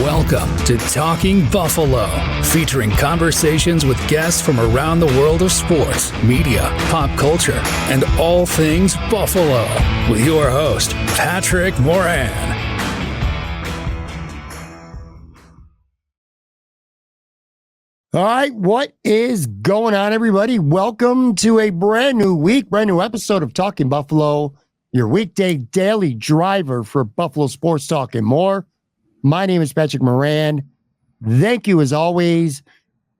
Welcome to Talking Buffalo, featuring conversations with guests from around the world of sports, media, pop culture, and all things Buffalo, with your host, Patrick Moran. All right, what is going on, everybody? Welcome to a brand new week, brand new episode of Talking Buffalo, your weekday daily driver for Buffalo sports talk and more. My name is Patrick Moran. Thank you, as always,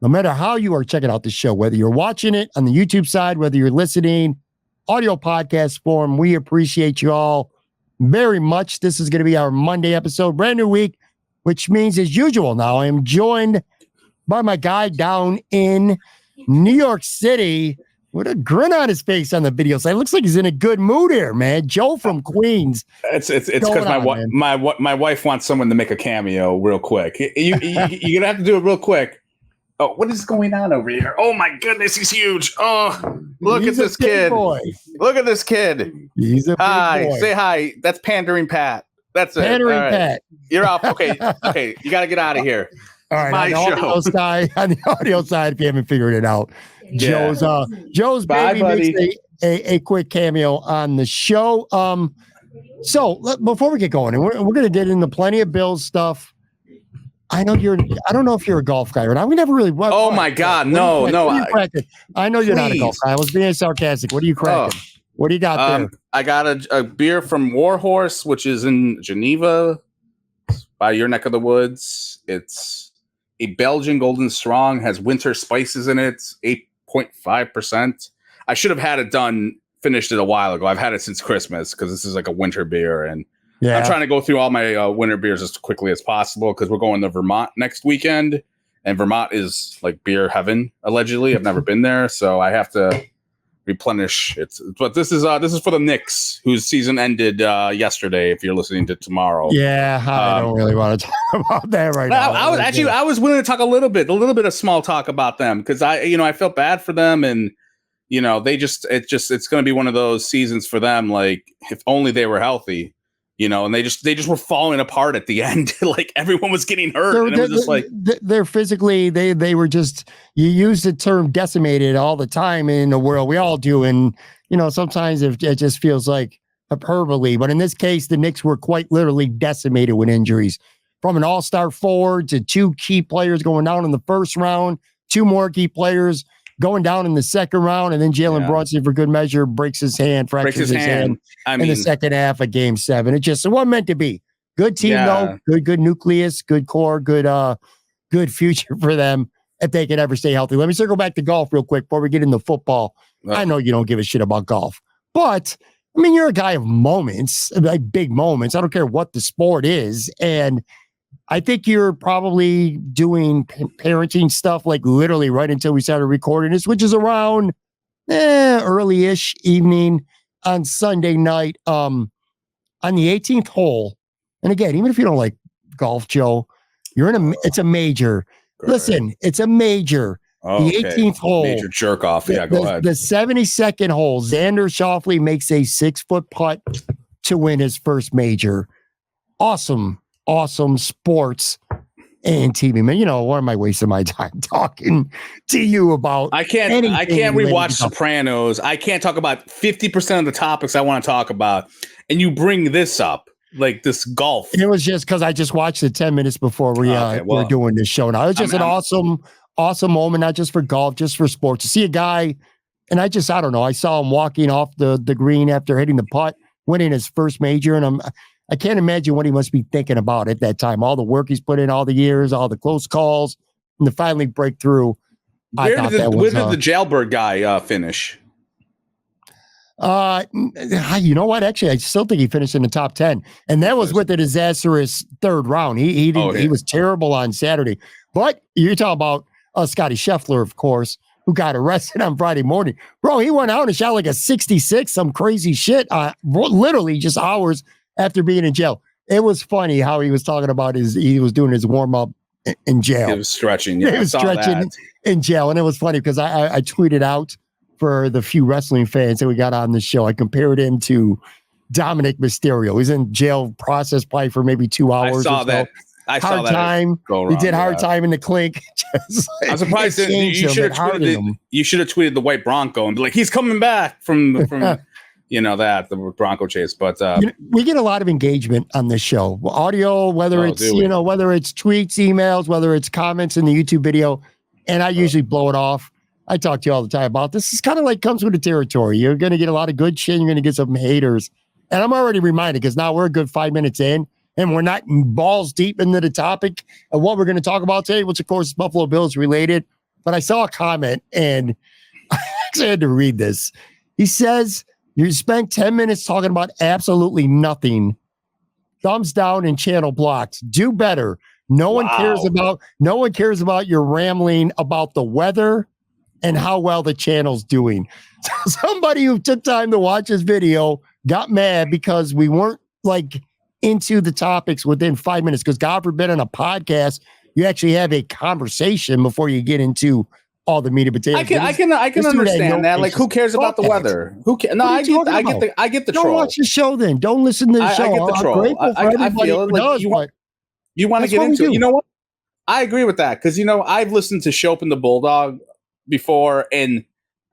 no matter how you are checking out the show, whether you're watching it on the YouTube side, whether you're listening, audio podcast form, we appreciate you all very much. This is going to be our Monday episode, brand new week, which means, as usual, now I am joined by my guy down in New York City with a grin on his face on the video side. Looks like he's in a good mood here, man. Joe from Queens. It's because my wife wants someone to make a cameo real quick. You're gonna have to do it real quick. Oh, what is going on over here? Oh my goodness, he's huge. Oh, look at this kid. Boy. Look at this kid. He's a big boy. Say hi. That's Pandering Pat. That's it. Pandering Pat. You're off. Okay. You got to get out of here. All right, on the audio side, if you haven't figured it out, yeah. Joe's baby makes a quick cameo on the show. So before we get going, and we're going to get into plenty of Biills stuff. I don't know if you're a golf guy or not. We never really. Oh my God, no. I know you're not a golf guy. I was being sarcastic. What are you cracking? What do you got there? I got a beer from Warhorse, which is in Geneva, by your neck of the woods. It's a Belgian Golden Strong, has winter spices in it, 8.5%. I should have had it finished it a while ago. I've had it since Christmas because this is like a winter beer. And I'm trying to go through all my winter beers as quickly as possible because we're going to Vermont next weekend. And Vermont is like beer heaven, allegedly. I've never been there, so I have to replenish it. But this is for the Knicks, whose season ended yesterday. If you're listening to tomorrow, I don't really want to talk about that right now. I was willing to talk a little bit of small talk about them because I felt bad for them, and it's going to be one of those seasons for them. Like if only they were healthy. And they just were falling apart at the end. Like everyone was getting hurt. And it was just like they're physically, they were just, you use the term decimated all the time in the world. We all do. And, sometimes it just feels like hyperbole. But in this case, the Knicks were quite literally decimated with injuries. From an all-star forward to two key players going down in the first round, two more key players going down in the second round, and then Jalen Brunson, for good measure, fractures his hand in the second half of Game 7. It wasn't meant to be. Good team, though. Good nucleus, good core, good future for them if they could ever stay healthy. Let me circle back to golf real quick before we get into football. I know you don't give a shit about golf, but you're a guy of moments, like big moments. I don't care what the sport is, and I think you're probably doing parenting stuff like literally right until we started recording this, which is around early-ish evening on Sunday night on the 18th hole. And again, even if you don't like golf, Joe, it's a major. Correct. Listen, it's a major. The 18th hole. Major jerk off. Yeah, go ahead. The 72nd hole, Xander Schauffele makes a 6-foot putt to win his first major. Awesome sports and TV, man. Why am I wasting my time talking to you about? I can't rewatch Sopranos. I can't talk about 50% of the topics I want to talk about, and you bring this up, like this golf. And it was just because I just watched it 10 minutes before we're doing this show. Now it's just an awesome moment, not just for golf, just for sports. To see a guy, and I don't know. I saw him walking off the green after hitting the putt, winning his first major, and I can't imagine what he must be thinking about at that time. All the work he's put in, all the years, all the close calls, and to finally break through. Where did the jailbird guy finish? You know what? Actually, I still think he finished in the top 10, and that was with a disastrous third round. He was terrible on Saturday. But you're talking about Scotty Scheffler, of course, who got arrested on Friday morning. Bro, he went out and shot like a 66, some crazy shit, literally just hours after being in jail. It was funny how he was talking about he was doing his warm-up in jail. He was stretching. Yeah, he was stretching in jail. And it was funny because I tweeted out for the few wrestling fans that we got on the show. I compared him to Dominic Mysterio. He's in jail process probably for maybe 2 hours. I saw that. I saw that. Time. He did hard time in the clink. I'm surprised that you should have tweeted the white Bronco and be like, he's coming back from the Bronco chase. But we get a lot of engagement on this show. Audio, whether it's tweets, emails, whether it's comments in the YouTube video, and I usually blow it off. I talk to you all the time about this. It's kind of like comes with the territory. You're going to get a lot of good shit. You're going to get some haters. And I'm already reminded because now we're a good 5 minutes in and we're not balls deep into the topic of what we're going to talk about today, which of course is Buffalo Bills related. But I saw a comment and I actually had to read this. He says, you spent 10 minutes talking about absolutely nothing. Thumbs down and channel blocks. Do better. No one cares about your rambling about the weather and how well the channel's doing. So somebody who took time to watch this video got mad because we weren't like into the topics within 5 minutes. Because God forbid on a podcast, you actually have a conversation before you get into all the meat and potatoes. I can understand that. Like, who cares about the weather? Who cares? No, I get the troll. Don't watch the show then. Don't listen to the show. I get the troll. I feel like you want to get into it. You know what? I agree with that because I've listened to Show Up in the Bulldog before, and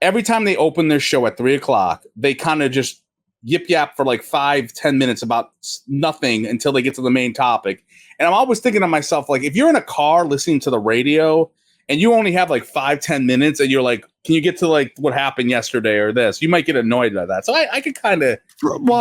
every time they open their show at 3:00, they kind of just yip yap for like 5-10 minutes about nothing until they get to the main topic. And I'm always thinking to myself, like, if you're in a car listening to the radio and you only have like 5-10 minutes and you're like, can you get to like what happened yesterday or this? You might get annoyed by that. So I could kind of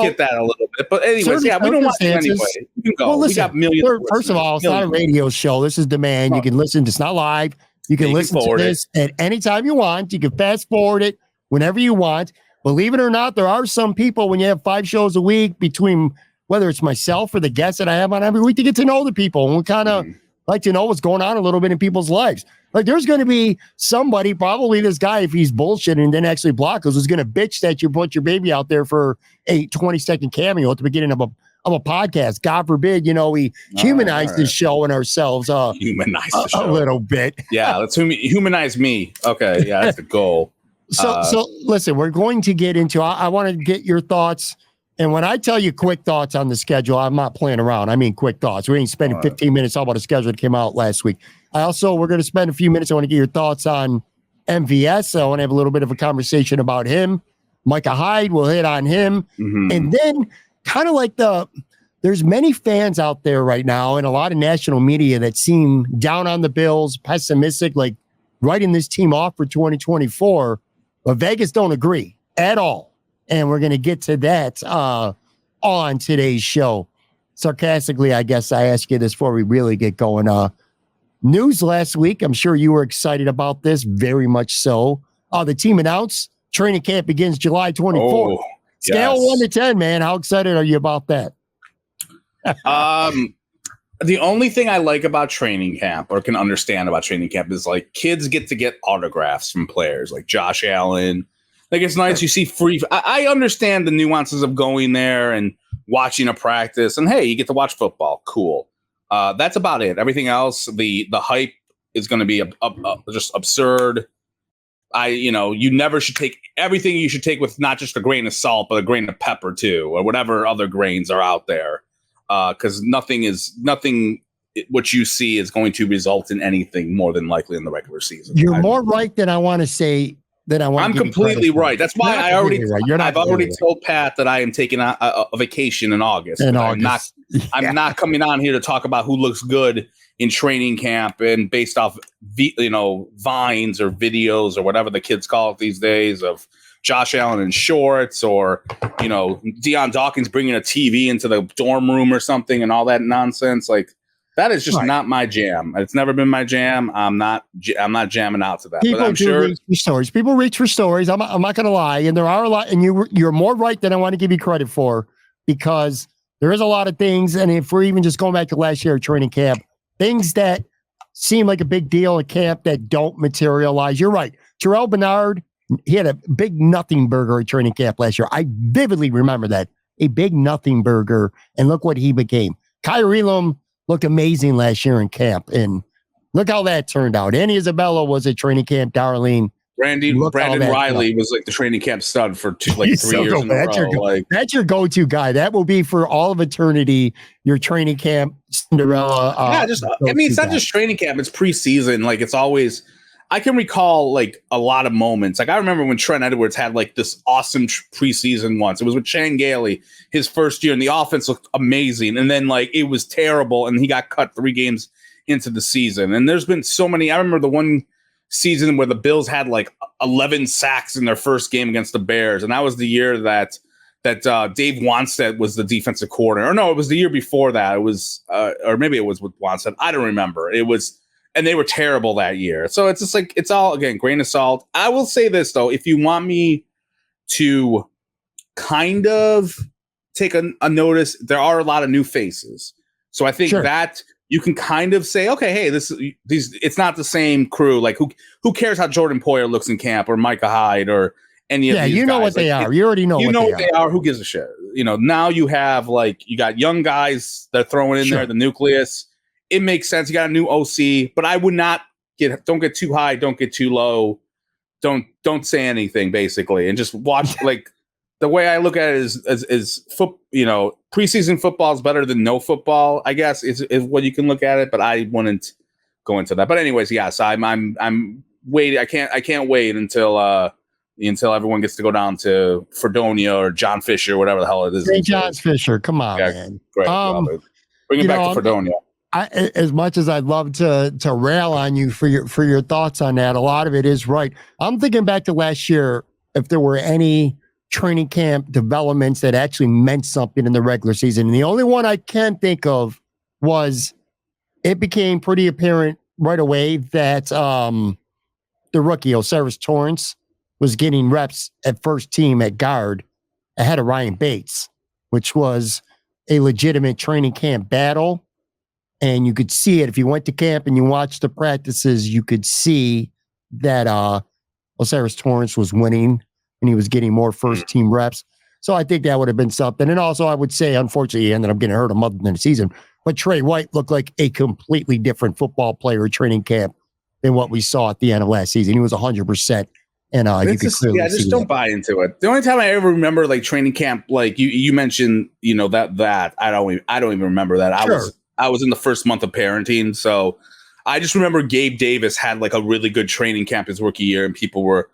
get that a little bit. But anyways, yeah, we don't want to anyway. You can go. Well, listen, we got millions. First of all, it's not a radio show. This is demand. You can listen. It's not live. You can listen to this at any time you want. You can fast forward it whenever you want. Believe it or not, there are some people when you have 5 shows a week between whether it's myself or the guests that I have on every week to get to know the people. And we kind of like to know what's going on a little bit in people's lives. Like there's going to be somebody, probably this guy, if he's bullshitting and then actually block us, is going to bitch that you put your baby out there for a 20-second cameo at the beginning of a podcast. God forbid, we humanize this show and ourselves humanize the show a little bit. Yeah, let's humanize me. Okay, yeah, that's the goal. So listen, we're going to get into, I want to get your thoughts. And when I tell you quick thoughts on the schedule, I'm not playing around. I mean, quick thoughts. We ain't spending 15 minutes talking about a schedule that came out last week. We're going to spend a few minutes. I want to get your thoughts on MVS. I want to have a little bit of a conversation about him. Micah Hyde, we'll hit on him. Mm-hmm. And then kind of like there's many fans out there right now and a lot of national media that seem down on the Bills, pessimistic, like writing this team off for 2024. But Vegas don't agree at all. And we're going to get to that on today's show. Sarcastically, I guess I ask you this before we really get going. News last week. I'm sure you were excited about this, very much so. The team announced training camp begins July 24th. Scale 1 to 10, man. How excited are you about that? The only thing I like about training camp or can understand about training camp is like kids get to get autographs from players like Josh Allen. Like it's nice. You see free. I understand the nuances of going there and watching a practice and hey, you get to watch football. Cool. That's about it. Everything else, the hype is going to be just absurd. You never should take everything. You should take with not just a grain of salt, but a grain of pepper too, or whatever other grains are out there. Because nothing what you see is going to result in anything more than likely in the regular season. You're more right than I want to say. I'm completely right. That's why I've already told Pat that I am taking a vacation in August. I'm not coming on here to talk about who looks good in training camp and based off vines or videos or whatever the kids call it these days of Josh Allen in shorts or Deion Dawkins bringing a TV into the dorm room or something and all that nonsense. Like that is just not my jam. It's never been my jam. I'm not jamming out to that. People but I'm sure reach for stories. People reach for stories. I'm not going to lie, and there are a lot. And you're more right than I want to give you credit for because there is a lot of things. And if we're even just going back to last year training camp, things that seem like a big deal at camp that don't materialize. You're right. Terrell Bernard, he had a big nothing burger at training camp last year. I vividly remember that. A big nothing burger, and look what he became. Kyrie Elam looked amazing last year in camp, and look how that turned out. Annie Isabella was a training camp darling. Brandon Riley was like the training camp stud for 3 years in a row. That's your go-to guy. That will be for all of eternity. Your training camp Cinderella. It's not just training camp; it's preseason. Like it's always. I can recall like a lot of moments. Like I remember when Trent Edwards had like this awesome preseason once. It was with Chan Gailey, his first year, and the offense looked amazing. And then like it was terrible, and he got cut 3 games into the season. And there's been so many. I remember the one season where the Bills had like 11 sacks in their first game against the Bears, and that was the year that Dave Wanstead was the defensive coordinator. Or no, it was the year before that. It was, or maybe it was with Wanstead. I don't remember. It was, and they were terrible that year. So it's just like it's all again grain of salt. I will say this though, if you want me to kind of take a notice, there are a lot of new faces. So I think that you can kind of say, okay, hey, it's not the same crew. Like who cares how Jordan Poyer looks in camp or Micah Hyde or any of these guys? You know what they are. You already know what they are. Who gives a shit? Now you have you got young guys that are throwing in there, the nucleus. It makes sense. You got a new OC, but I would not don't get too high, don't get too low. Don't say anything basically, and just watch like the way I look at it is preseason football is better than no football, I guess is what you can look at it, but I wouldn't go into that. But anyways, yes, I'm waiting. I can't wait until everyone gets to go down to Fredonia or John Fisher, whatever the hell it is. St. John's Fisher, come on, man. Great, bring it back to Fredonia. As much as I'd love to rail on you for your thoughts on that, a lot of it is right. I'm thinking back to last year, if there were any training camp developments that actually meant something in the regular season. And the only one I can think of was it became pretty apparent right away that the rookie Osiris Torrance was getting reps at first team at guard ahead of Ryan Bates, which was a legitimate training camp battle. And you could see it if you went to camp and you watched the practices, you could see that Osiris Torrance was winning and he was getting more first team reps. So I think that would have been something. And also I would say, unfortunately, he ended up getting hurt a month in the season, but Trey White looked like a completely different football player at training camp than what we saw at the end of last season. He was 100%. And you could clearly I just don't buy into it. The only time I ever remember like training camp, like you mentioned, that I don't even remember that. I was in the first month of parenting. So I just remember Gabe Davis had like a really good training camp his rookie year, and people were,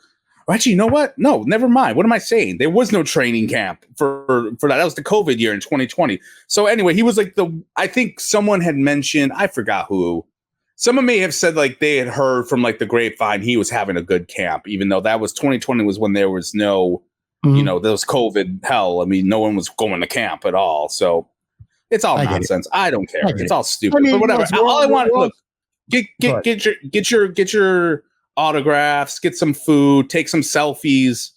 actually, you know what? No, never mind. What am I saying? There was no training camp for that. That was the COVID year in 2020. So anyway, he was like I think someone had mentioned, I forgot who. Someone may have said like they had heard from like the grapevine he was having a good camp, even though that was 2020 was when there was no, there was COVID hell. I mean, no one was going to camp at all. So it's all nonsense. I don't care. It's all stupid. But whatever. All I want, look, get your autographs, get some food, take some selfies.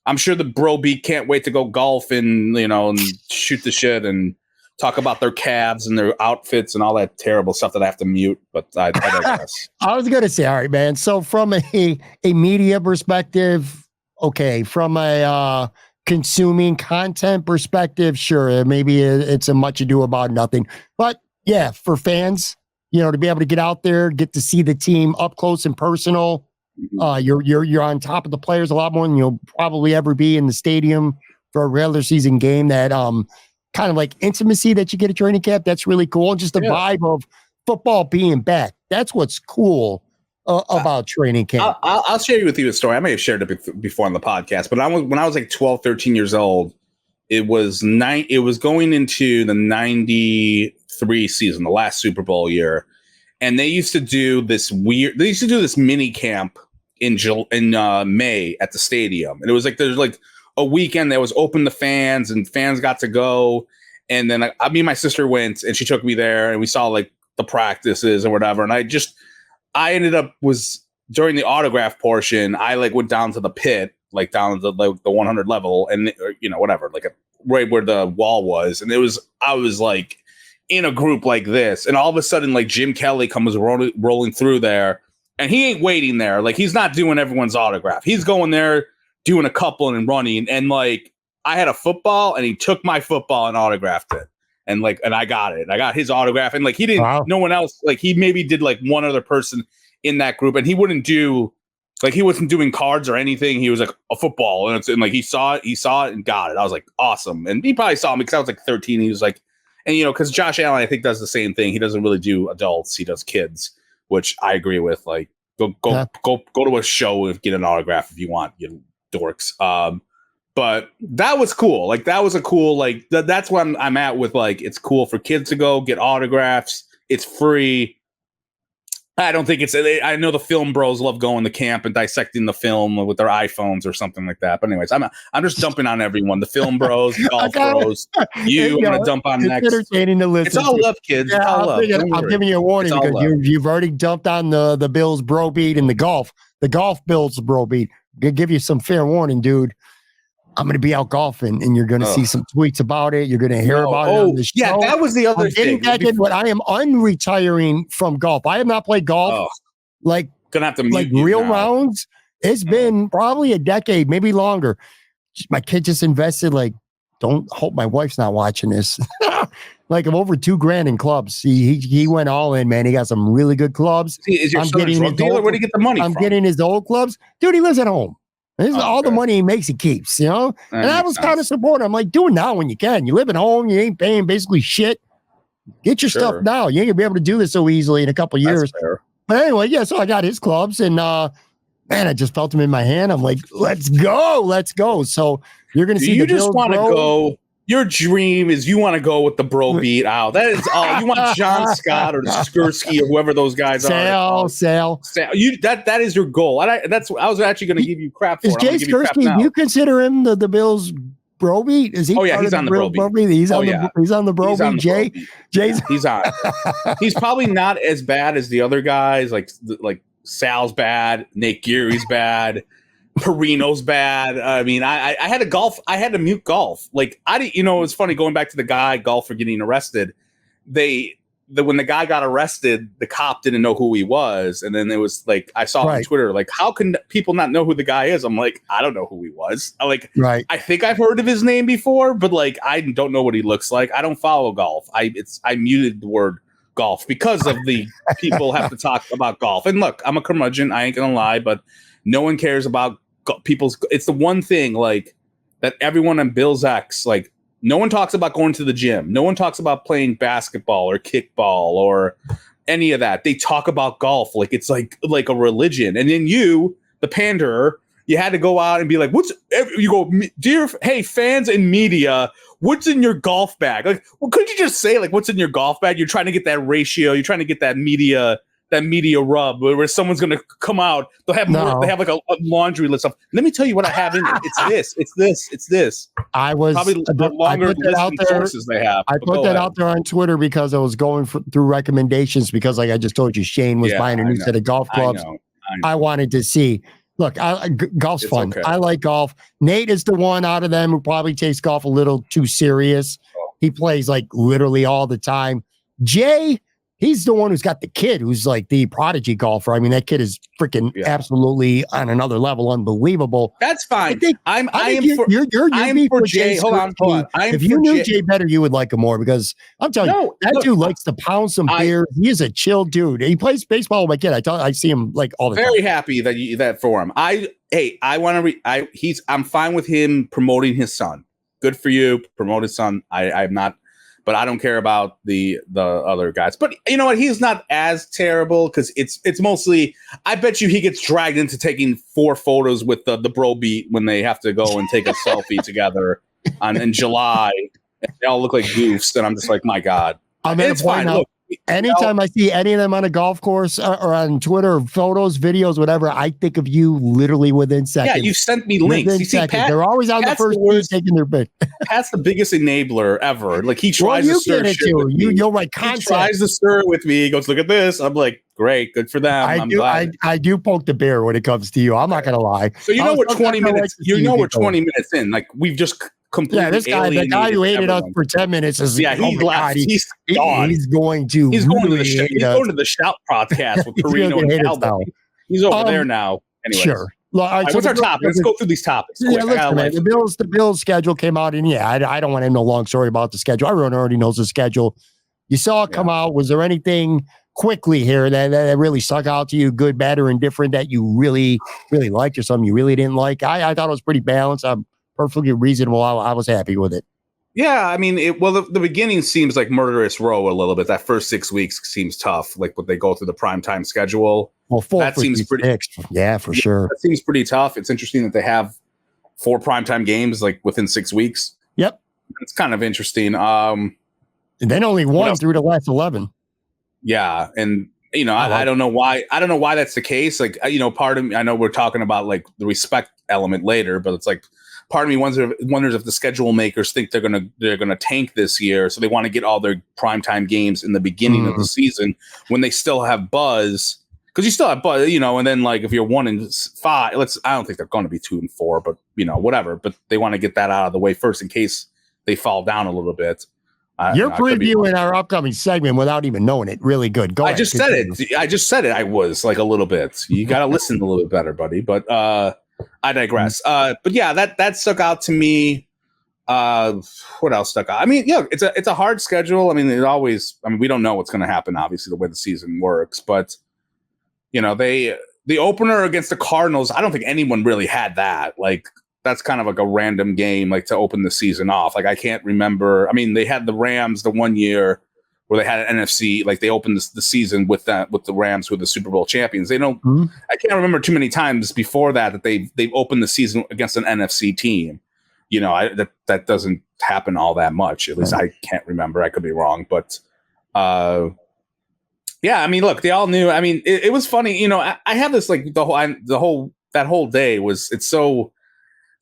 I'm sure the bro beat can't wait to go golf and and shoot the shit and talk about their calves and their outfits and all that terrible stuff that I have to mute. But I digress. I was gonna say, all right, man. So from a media perspective, okay, from a consuming content perspective, sure, maybe it's a much ado about nothing. But yeah, for fans, to be able to get out there, get to see the team up close and personal. You're on top of the players a lot more than you'll probably ever be in the stadium for a regular season game. That kind of like intimacy that you get at training camp, that's really cool. And just the vibe of football being back. That's what's cool about training camp. I'll share with you a story. I may have shared it before on the podcast, but when I was like 12, 13 years old, it was going into the 93 season, the last Super Bowl year. And they used to do this mini camp in May at the stadium. And it was like, there's like a weekend that was open to fans and fans got to go. And then me and my sister went and she took me there and we saw like the practices and whatever. And I ended up during the autograph portion, I like went down to the pit, like down to the 100 level and whatever, like right where the wall was. And I was like in a group like this. And all of a sudden, like Jim Kelly comes rolling through there and he ain't waiting there. Like he's not doing everyone's autograph. He's going there, doing a couple and running. And like, I had a football and he took my football and autographed it. And I got it. I got his autograph. And like, he didn't, no one else, like he maybe did like one other person in that group and he wouldn't do Like he wasn't doing cards or anything. He was like a football, and like he saw it and got it. I was like, awesome. And he probably saw me because I was like 13. He was like, and because Josh Allen, I think, does the same thing. He doesn't really do adults. He does kids, which I agree with. Like go to a show and get an autograph if you want, you dorks. But that was cool. Like that was a cool, like that's what I'm at with, like, it's cool for kids to go get autographs. It's free. I don't think I know the film bros love going to camp and dissecting the film with their iPhones or something like that. But anyways, I'm just dumping on everyone. The film bros, golf bros, I'm going to dump on it's next. Entertaining to listen. It's all love, kids. Yeah, I'm giving you a warning because you've already dumped on the Biills bro beat and the golf Biills bro beat. Gonna give you some fair warning, dude. I'm going to be out golfing, and you're going to see some tweets about it. You're going to hear about it on the show. Yeah, that was the other thing. But I am unretiring from golf. I have not played golf like gonna have to like real rounds. It's been probably a decade, maybe longer. My kid just invested, like, hope my wife's not watching this. Like, I'm over $2,000 in clubs. He went all in, man. He got some really good clubs. Is your son a drug dealer? Where do you get the money from? I'm getting his old clubs. Dude, he lives at home. This is all the money he makes, he keeps, and I was kind of supportive. I'm like, do it now when you can. You live at home, you ain't paying basically shit. Get your stuff now. You ain't gonna be able to do this so easily in a couple of years. But anyway, so I got his clubs, and man, I just felt them in my hand. I'm like, let's go. So you're gonna see. You just want to go. Your dream is you want to go with the bro beat out. That is all. You want John Scott or Skursky or whoever those guys are. Sale. That is your goal. I was actually going to give you crap for. Is Jay Skursky? Do you consider him the Biills bro beat? Is he? Oh yeah, he's on the bro beat. He's on the bro beat. Jay's on. He's probably not as bad as the other guys. Like Sal's bad. Nate Geary's bad. Perino's bad. I mean, I had to mute golf. Like it's funny going back to the guy golfer getting arrested. When the guy got arrested, the cop didn't know who he was, and then it was like I saw on Twitter, like, how can people not know who the guy is? I'm like, I don't know who he was. I think I've heard of his name before, but like I don't know what he looks like. I don't follow golf. I muted the word golf because of the people have to talk about golf. And look, I'm a curmudgeon. I ain't gonna lie, but no one cares about people's. It's the one thing like that everyone on Biills X, like, no one talks about going to the gym. No one talks about playing basketball or kickball or any of that. They talk about golf like it's like a religion. And then you, the panderer, you had to go out and be like, hey, fans and media, what's in your golf bag? Like, well, couldn't you just say, like, what's in your golf bag? You're trying to get that ratio. You're trying to get that media rub where someone's going to come out. They'll have more. They have like a laundry list of, let me tell you what I have in it. It's this. I was probably the longer list of sources they have. I put that out there on Twitter because I was going through recommendations because, like I just told you, Shane was buying a new set of golf clubs. I wanted to see. Look, golf's fun. Okay. I like golf. Nate is the one out of them who probably takes golf a little too serious. He plays like literally all the time. Jay, he's the one who's got the kid who's like the prodigy golfer. I mean, that kid is freaking absolutely on another level, unbelievable. That's fine. I am for Jay. Hold on. If you knew Jay better, you would like him more because I'm telling you, that dude likes to pound some beer. He is a chill dude. He plays baseball with my kid. I see him like all the time. Very happy that for him. I'm fine with him promoting his son. Good for you. Promote his son. I'm not. But I don't care about the other guys. But you know what? He's not as terrible because it's mostly. I bet you he gets dragged into taking 4 photos with the bro beat when they have to go and take a selfie together in July. And they all look like goofs, and I'm just like, my God. It's fine. Look, anytime I see any of them on a golf course or on Twitter, photos, videos, whatever, I think of you literally within seconds. Yeah, you sent me links. You see, they're always on the first page taking their pic. Pat's the biggest enabler ever. Like he tries to stir shit with me. You'll write content. He tries to stir it with me. He goes, look at this. I'm like, great, good for them. I'm glad. I do poke the bear when it comes to you. I'm not gonna lie. So we're 20 minutes. We're 20 minutes in. Like we've just completely. Yeah, this guy, the guy who hated us for 10 minutes is. Yeah, he's left. He's gone. He's going to the Shout podcast with Perino and Aldo. He's over there now. Anyways. Sure. All right, what's our topic? Let's go through these topics. Yeah, the Biills schedule came out, and I don't want to know a long story about the schedule. Everyone already knows the schedule. You saw it come out. Was there anything quickly here that really stuck out to you, good, bad, or indifferent, that you really, really liked, or something you really didn't like? I thought it was pretty balanced. I'm perfectly reasonable. I was happy with it. Yeah, I mean, the beginning seems like murderous row a little bit. That first 6 weeks seems tough, like what they go through the primetime schedule. Well, that seems pretty. Yeah, for sure. That seems pretty tough. It's interesting that they have 4 primetime games like within 6 weeks. Yep, it's kind of interesting. And then only one through the last 11. Yeah, and I don't know why. I don't know why that's the case. Like, part of me, I know we're talking about like the respect element later, but it's like part of me wonders if the schedule makers think they're gonna tank this year, so they want to get all their primetime games in the beginning of the season when they still have buzz. Because you still have buzz, and then like if you're 1-5, I don't think they're going to be 2-4, but whatever. But they want to get that out of the way first in case they fall down a little bit. You're previewing our upcoming segment without even knowing it. Really good. Go ahead. I just said it. I was like a little bit. You got to listen a little bit better, buddy. But I digress. But yeah, that stuck out to me. What else stuck out? I mean, it's a hard schedule. I mean, we don't know what's going to happen, obviously, the way the season works. But the opener against the Cardinals, I don't think anyone really had that. Like, that's kind of like a random game, like to open the season off. Like, I can't remember. I mean, they had the Rams the one year where they had an NFC, like they opened the season with the Rams, who were the Super Bowl champions. They don't. I can't remember too many times before that they've opened the season against an NFC team. That doesn't happen all that much. At least I can't remember. I could be wrong, but yeah. I mean, look, they all knew. I mean, it was funny. I have this like that whole day was it's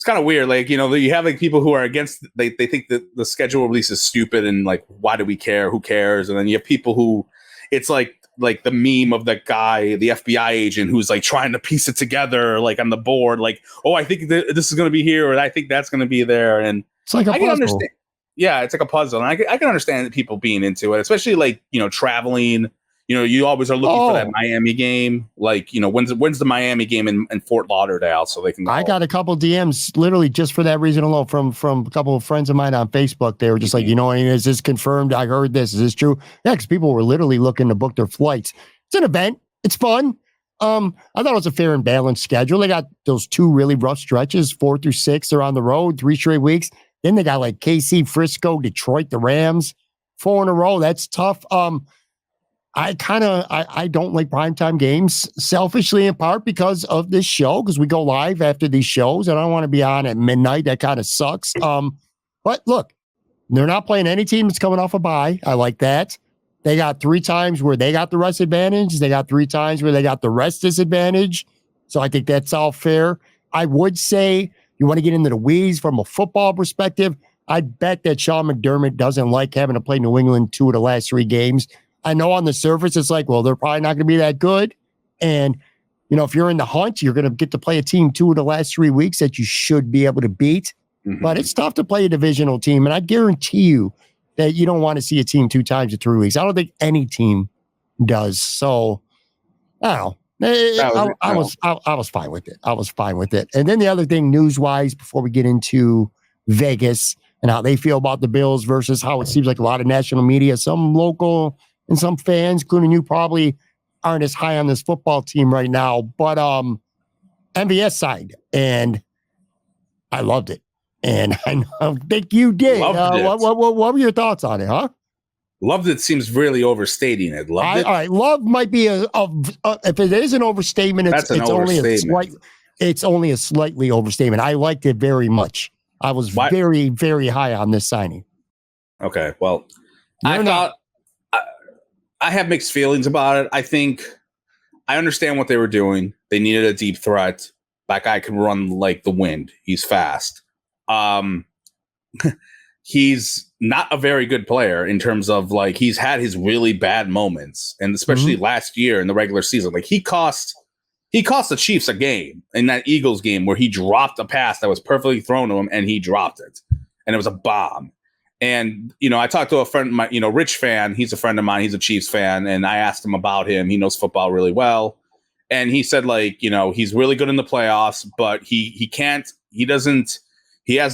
kind of weird. Like, you have like people who are against, they think that the schedule release is stupid and like, why do we care? Who cares? And then you have people who it's like the meme of that guy, the FBI agent who's like trying to piece it together, like on the board, like, oh, I think this is going to be here, or I think that's going to be there. And it's like I can understand. Yeah, it's like a puzzle. And I can understand people being into it, especially like, traveling. You always are looking for that Miami game. Like, when's the Miami game in Fort Lauderdale, so they can go. I got a couple DMs literally just for that reason alone from a couple of friends of mine on Facebook. They were just like, is this confirmed? I heard this. Is this true? Yeah, because people were literally looking to book their flights. It's an event. It's fun. I thought it was a fair and balanced schedule. They got those 2 really rough stretches, 4 through 6. They're on the road, 3 straight weeks. Then they got like KC, Frisco, Detroit, the Rams, 4 in a row. That's tough. I don't like primetime games, selfishly in part because of this show, because we go live after these shows and I don't want to be on at midnight. That kind of sucks. But look, they're not playing any team that's coming off a bye. I like that. They got 3 times where they got the rest advantage. They got 3 times where they got the rest disadvantage. So I think that's all fair. I would say you want to get into the weeds from a football perspective. I bet that Sean McDermott doesn't like having to play New England 2 of the last 3 games. I know on the surface, it's like, well, they're probably not going to be that good. And, if you're in the hunt, you're going to get to play a team 2 of the last 3 weeks that you should be able to beat. But it's tough to play a divisional team. And I guarantee you that you don't want to see a team 2 times in 3 weeks. I don't think any team does. So, I don't know. I was fine with it. I was fine with it. And then the other thing, news-wise, before we get into Vegas and how they feel about the Bills versus how it seems like a lot of national media, some local and some fans, including you, probably aren't as high on this football team right now. But MVS side, and I loved it. And I think you did. What were your thoughts on it, huh? Loved it seems really overstating it. Loved it. All right, love might be if it is an overstatement, it's only a slightly overstatement. I liked it very much. I was very, very high on this signing. Okay, well, I have mixed feelings about it. I think I understand what they were doing. They needed a deep threat. That guy can run like the wind. He's fast. He's not a very good player in terms of like he's had his really bad moments, and especially last year in the regular season. Like he cost the Chiefs a game in that Eagles game where he dropped a pass that was perfectly thrown to him and he dropped it, and it was a bomb. And, I talked to a friend of mine, Rich fan. He's a friend of mine. He's a Chiefs fan. And I asked him about him. He knows football really well. And he said, like, he's really good in the playoffs, but he has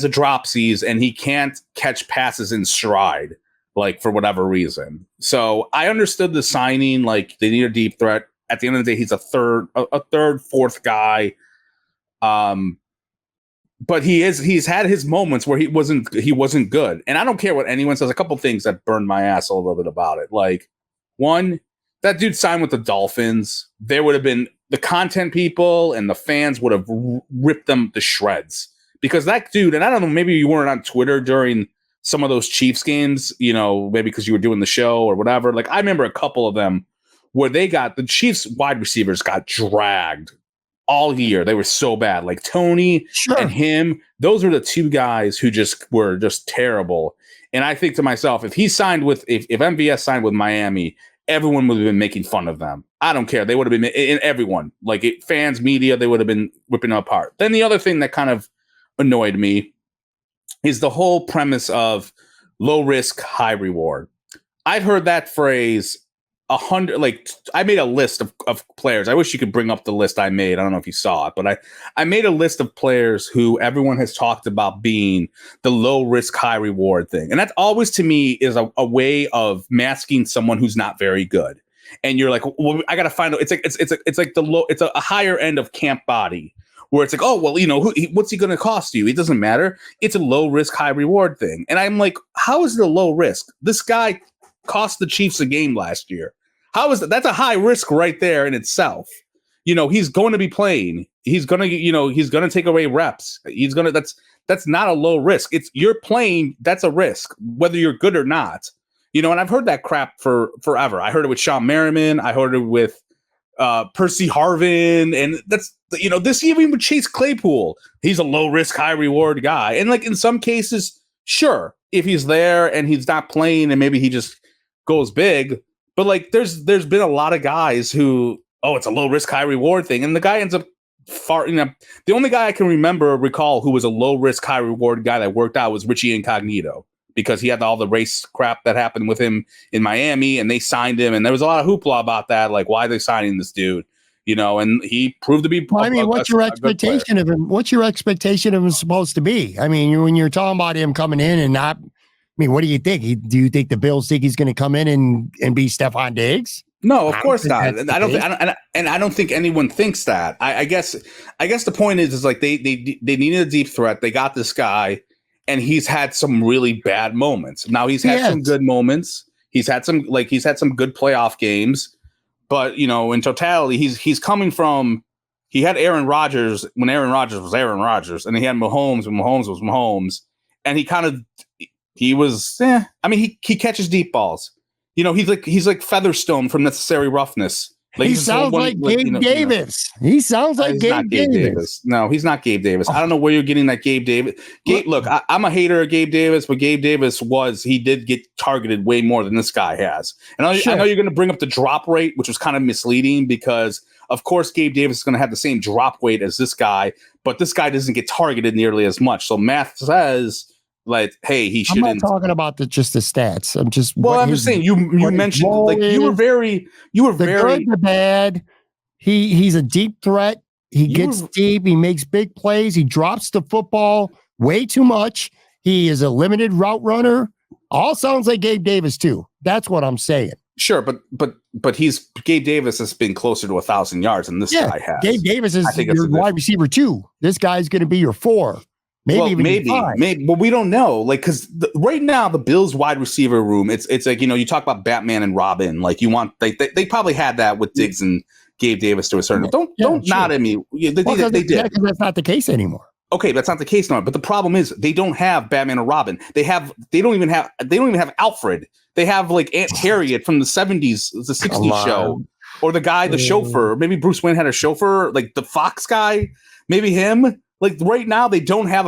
the dropsies and he can't catch passes in stride. like for whatever reason. So I understood the signing, like they need a deep threat. At the end of the day, he's a third, fourth guy. But he's had his moments where he wasn't good. And I don't care what anyone says. A couple things that burned my ass a little bit about it. Like, one, that dude signed with the Dolphins. There would have been the content people and the fans would have ripped them to shreds because that dude, and I don't know, maybe you weren't on Twitter during some of those Chiefs games, you know, maybe because you were doing the show or whatever. Like, I remember a couple of them where the Chiefs wide receivers got dragged all year. They were so bad. Like Tony and him, those are the two guys who were just terrible. And I think to myself, if MVS signed with Miami, everyone would have been making fun of them. I don't care. They would have been in everyone, like fans, media, they would have been ripping them apart. Then the other thing that kind of annoyed me is the whole premise of low risk, high reward. I've heard that phrase 100, like I made a list of players. I wish you could bring up the list I made. I don't know if you saw it, but I made a list of players who everyone has talked about being the low risk, high reward thing. And that always to me is a way of masking someone who's not very good. And you're like, well, I got to find out. It's like it's a higher end of camp body where it's like, oh, well, you know, what's he going to cost you? It doesn't matter. It's a low risk, high reward thing. And I'm like, how is it a low risk? This guy cost the Chiefs a game last year. How is that? That's a high risk right there in itself. You know, he's going to be playing. He's going to take away reps. That's not a low risk. You're playing. That's a risk, whether you're good or not. You know, and I've heard that crap for forever. I heard it with Sean Merriman. I heard it with Percy Harvin. And that's, you know, this even with Chase Claypool. He's a low risk, high reward guy. And like in some cases, sure, if he's there and he's not playing and maybe he just goes big. But like, there's been a lot of guys who, it's a low risk, high reward thing, and the guy ends up far. You know, the only guy I can recall who was a low risk, high reward guy that worked out was Richie Incognito because he had all the race crap that happened with him in Miami, and they signed him, and there was a lot of hoopla about that, like why are they signing this dude, you know? And he proved to be. What's your expectation of him? What's your expectation of him supposed to be? I mean, when you're talking about him coming in and not. I mean, what do you think? Do you think the Bills think he's going to come in and be Stephon Diggs? No, of course not. I don't think anyone thinks that. I guess the point is like they needed a deep threat. They got this guy, and he's had some really bad moments. Now he's had some good moments. He's had some good playoff games, but you know, in totality, he's coming from. He had Aaron Rodgers when Aaron Rodgers was Aaron Rodgers, and he had Mahomes when Mahomes was Mahomes, and he was, I mean, he catches deep balls. You know, he's like Featherstone from Necessary Roughness. Like, he sounds like Gabe Davis. He sounds like Gabe Davis. No, he's not Gabe Davis. I don't know where you're getting that Gabe Davis. Look, I'm a hater of Gabe Davis, but Gabe Davis he did get targeted way more than this guy has. And I know you're going to bring up the drop rate, which was kind of misleading because, of course, Gabe Davis is going to have the same drop weight as this guy, but this guy doesn't get targeted nearly as much. So math says, like, hey, he shouldn't. I'm not talking about just the stats. I'm just. Well, I'm just saying you mentioned like you were very good, the bad. He's a deep threat. He gets deep. He makes big plays. He drops the football way too much. He is a limited route runner. All sounds like Gabe Davis too. That's what I'm saying. Sure, but Gabe Davis has been closer to 1,000 yards than this guy has. Gabe Davis is your wide receiver too. This guy's going to be your 4. Maybe, but we don't know. Like, because right now the Bills wide receiver room, it's like, you know, you talk about Batman and Robin. Like, you want they probably had that with Diggs and Gabe Davis to a certain. Don't nod at me. They did. That's not the case anymore. Okay, that's not the case now. But the problem is they don't have Batman and Robin. They don't even have Alfred. They have like Aunt Harriet from the 70s, the 60s show, or the guy, the chauffeur. Maybe Bruce Wayne had a chauffeur, like the Fox guy. Maybe him. Like right now, they don't have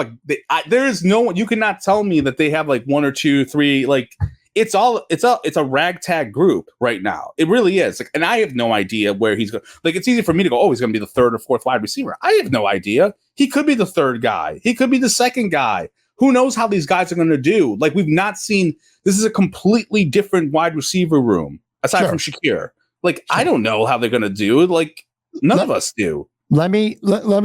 there is no one. You cannot tell me that they have like 1 or 2, 3. Like it's a ragtag group right now. It really is. Like, and I have no idea where he's going. Like it's easy for me to go, oh, he's going to be the 3rd or 4th wide receiver. I have no idea. He could be the 3rd guy. He could be the 2nd guy. Who knows how these guys are going to do? Like we've not seen. This is a completely different wide receiver room aside from Shakir. Like I don't know how they're going to do. Like none of us do. Let me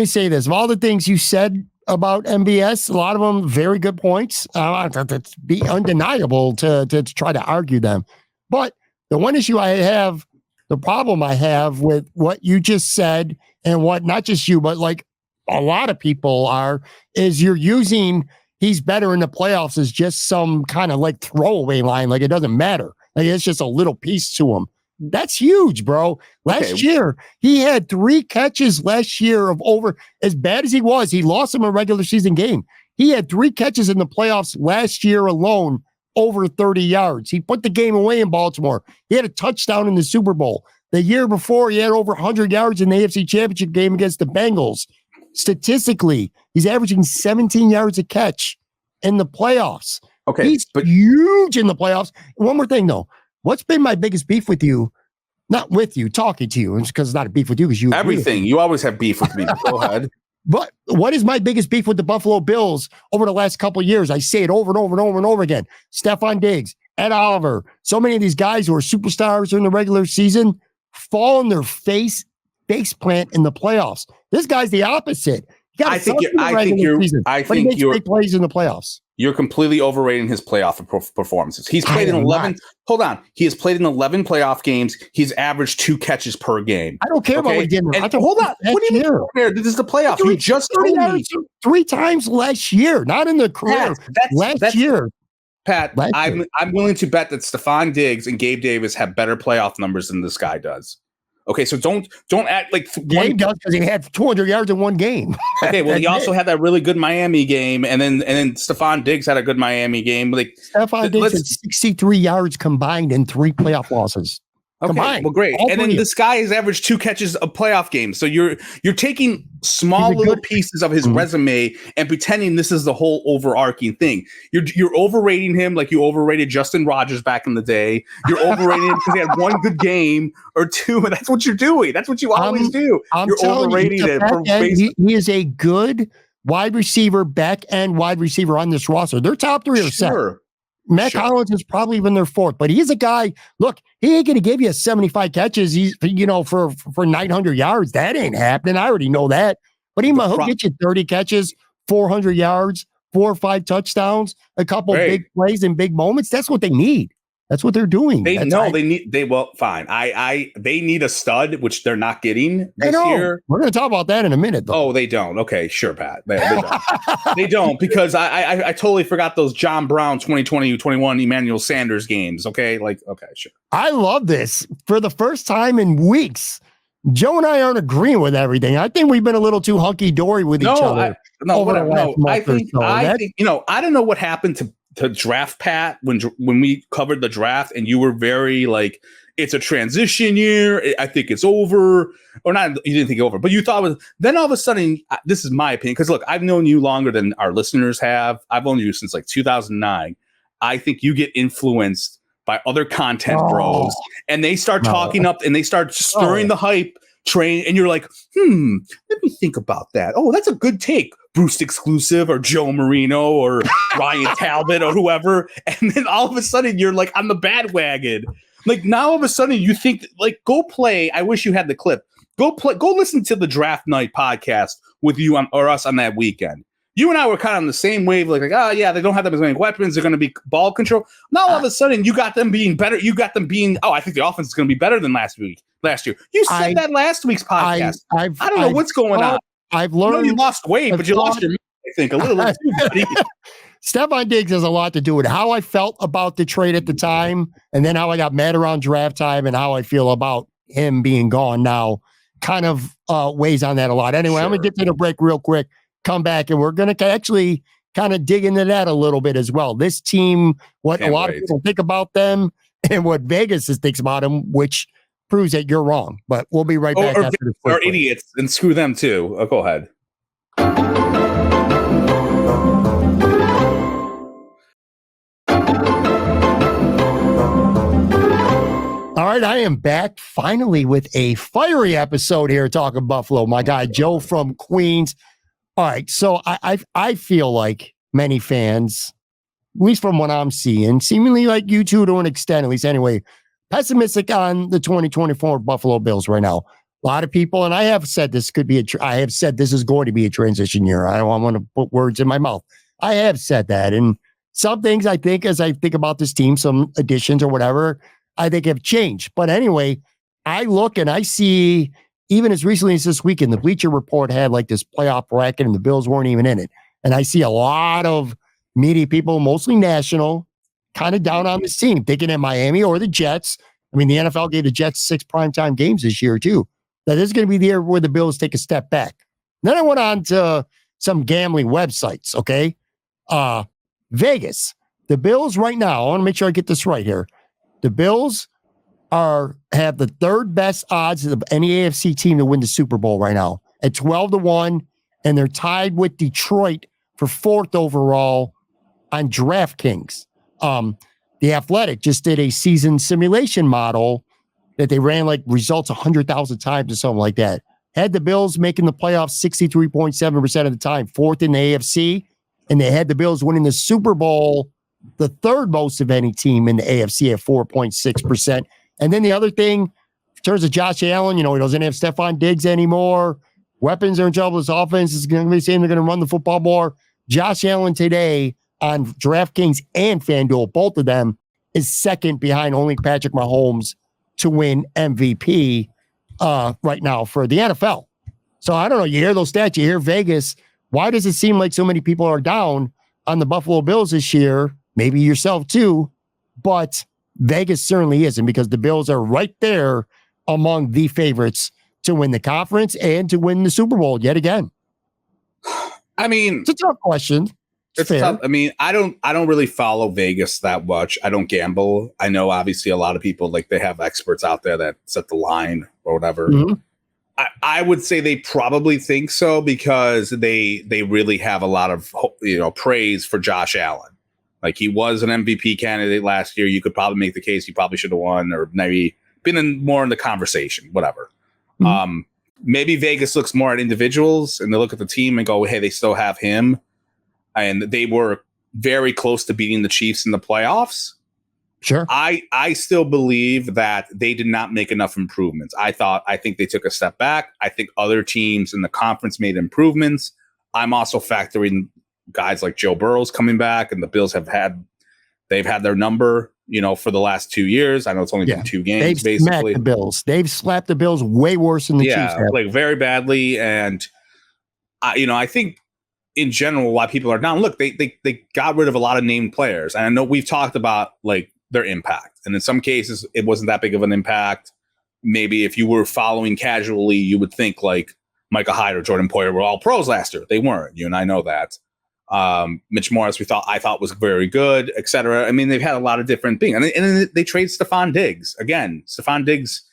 say this. Of all the things you said about MVS. A lot of them very good points. That's be undeniable to try to argue them. But the one issue I have, the problem I have with what you just said and what not just you, but like a lot of people are, is you're using he's better in the playoffs as just some kind of like throwaway line. Like it doesn't matter. Like it's just a little piece to him. That's huge, bro. Last year, he had 3 catches last year of over, as bad as he was, he lost him a regular season game. He had 3 catches in the playoffs last year alone, over 30 yards. He put the game away in Baltimore. He had a touchdown in the Super Bowl. The year before, he had over 100 yards in the AFC Championship game against the Bengals. Statistically, he's averaging 17 yards a catch in the playoffs. Okay, he's huge in the playoffs. One more thing, though. What's been my biggest beef with you? Not with you, talking to you. It's because it's not a beef with you. Because you everything. You always have beef with me. Go ahead. But what is my biggest beef with the Buffalo Bills over the last couple of years? I say it over and over and over and over again. Stephon Diggs, Ed Oliver, so many of these guys who are superstars during the regular season fall on their face plant in the playoffs. This guy's the opposite. I think you're plays in the playoffs. You're completely overrating his playoff performances. He's played in 11. Hold on. He has played in 11 playoff games. He's averaged 2 catches per game. I don't care about what he did. Hold on. What do you mean? This is the playoffs. You just told me 3 times last year, not in the career. Last year. Pat, I'm willing to bet that Stephon Diggs and Gabe Davis have better playoff numbers than this guy does. Okay, so don't act like Gabe does because he had 200 yards in one game. Okay, well, he also had that really good Miami game, and then Stephon Diggs had a good Miami game. Like Stephon Diggs had 63 yards combined in 3 playoff losses. Okay, combined. Well, great. And then this guy has averaged 2 catches of playoff games. So you're taking small little pieces of his resume and pretending this is the whole overarching thing. You're overrating him like you overrated Justin Rogers back in the day. You're overrating him because he had 1 good game or 2. And that's what you're doing. That's what you always do. You're overrating him. He is a good wide receiver, back end wide receiver on this roster. They're top 3 or 7. Matt Collins is probably even their 4th, but he's a guy. Look, he ain't going to give you 75 catches. He's, for 900 yards. That ain't happening. I already know that. But he'll get you 30 catches, 400 yards, 4 or 5 touchdowns, a couple big plays and big moments. That's what they need. That's what they're doing. They need a stud, which they're not getting this year. We're going to talk about that in a minute, though. Oh, they don't. Okay, sure, Pat. They don't. They don't, because I totally forgot those John Brown 2020-21 Emmanuel Sanders games. Okay, okay, sure. I love this. For the first time in weeks, Joe and I aren't agreeing with everything. I think we've been a little too hunky-dory with each other. I think I don't know what happened to draft Pat when we covered the draft, and you were very like, it's a transition year. I think it's over, or not. You didn't think it over, but you thought it was. Then all of a sudden, this is my opinion, because look, I've known you longer than our listeners have. I've known you since like 2009. I think you get influenced by other content bros, and they start talking up and they start stirring the hype train, and you're like, let me think about that. Oh, that's a good take. Bruce Exclusive or Joe Marino or Ryan Talbot or whoever. And then all of a sudden you're like on the bandwagon. Like now all of a sudden you think like, go play. I wish you had the clip. Go listen to the Draft Night podcast with you or us on that weekend. You and I were kind of on the same wave. Like, oh yeah, they don't have that as many weapons. They're going to be ball control. Now all of a sudden you got them being better. You got them being, I think the offense is going to be better than last year. You said that last week's podcast. I don't know what's going on. I've learned you lost weight, but you lost your, I think, a little too, buddy. Stephon Diggs has a lot to do with how I felt about the trade at the time, and then how I got mad around draft time, and how I feel about him being gone now kind of weighs on that a lot. Anyway, I'm going to get to the break real quick, come back, and we're going to actually kind of dig into that a little bit as well. This team, what a lot of people think about them, and what Vegas thinks about them, which proves that you're wrong. But we'll be right back after this. Or idiots, and screw them too. Go ahead. All right, I am back finally with a fiery episode here talking Buffalo. My guy Joe from Queens. All right, so I feel like many fans, at least from what I'm seeing, seemingly like you two to an extent, at least anyway, pessimistic on the 2024 Buffalo Bills right now. A lot of people, and I have said this could be I have said this is going to be a transition year. I don't want to put words in my mouth. I have said that. And some things I think, as I think about this team, some additions or whatever, I think have changed. But anyway, I look and I see, even as recently as this weekend, the Bleacher Report had like this playoff bracket and the Bills weren't even in it. And I see a lot of media people, mostly national, kind of down on this team, thinking that Miami or the Jets. I mean, the NFL gave the Jets 6 primetime games this year, too. That this is going to be the year where the Bills take a step back. Then I went on to some gambling websites, okay? Vegas. The Bills right now, I want to make sure I get this right here. The Bills have the third best odds of any AFC team to win the Super Bowl right now at 12-1, and they're tied with Detroit for 4th overall on DraftKings. The Athletic just did a season simulation model that they ran like results 100,000 times or something like that. Had the Bills making the playoffs 63.7% of the time, 4th in the AFC, and they had the Bills winning the Super Bowl, the 3rd most of any team in the AFC at 4.6%. And then the other thing, in terms of Josh Allen, he doesn't have Stephon Diggs anymore. Weapons are in trouble. His offense is going to be saying they're going to run the football more. Josh Allen today on DraftKings and FanDuel, both of them, is 2nd behind only Patrick Mahomes to win MVP right now for the NFL. So I don't know. You hear those stats, you hear Vegas. Why does it seem like so many people are down on the Buffalo Bills this year? Maybe yourself too, but Vegas certainly isn't, because the Bills are right there among the favorites to win the conference and to win the Super Bowl yet again. I mean, it's a tough question. It's tough. I mean, I don't really follow Vegas that much. I don't gamble. I know obviously a lot of people, like, they have experts out there that set the line or whatever. Mm-hmm. I would say they probably think so, because they really have a lot of praise for Josh Allen. Like, he was an MVP candidate last year. You could probably make the case he probably should have won, or maybe been more in the conversation, whatever. Mm-hmm. Maybe Vegas looks more at individuals and they look at the team and go, hey, they still have him. And they were very close to beating the Chiefs in the playoffs. Sure. I still believe that they did not make enough improvements. I think they took a step back. I think other teams in the conference made improvements. I'm also factoring guys like Joe Burrow's coming back, and the Bills they've had their number, for the last 2 years. I know it's only been 2 games, They've basically. Smacked the Bills. They've slapped the Bills way worse than the Chiefs have. Like, very badly. And I think in general, why people are down. Look, they got rid of a lot of named players, and I know we've talked about like their impact, and in some cases it wasn't that big of an impact. Maybe if you were following casually, you would think like Micah Hyde or Jordan Poyer were all pros last year. They weren't. You and I know that. Mitch Morris, I thought was very good, etc. I mean, they've had a lot of different things, and they trade Stephon Diggs again. Stephon Diggs,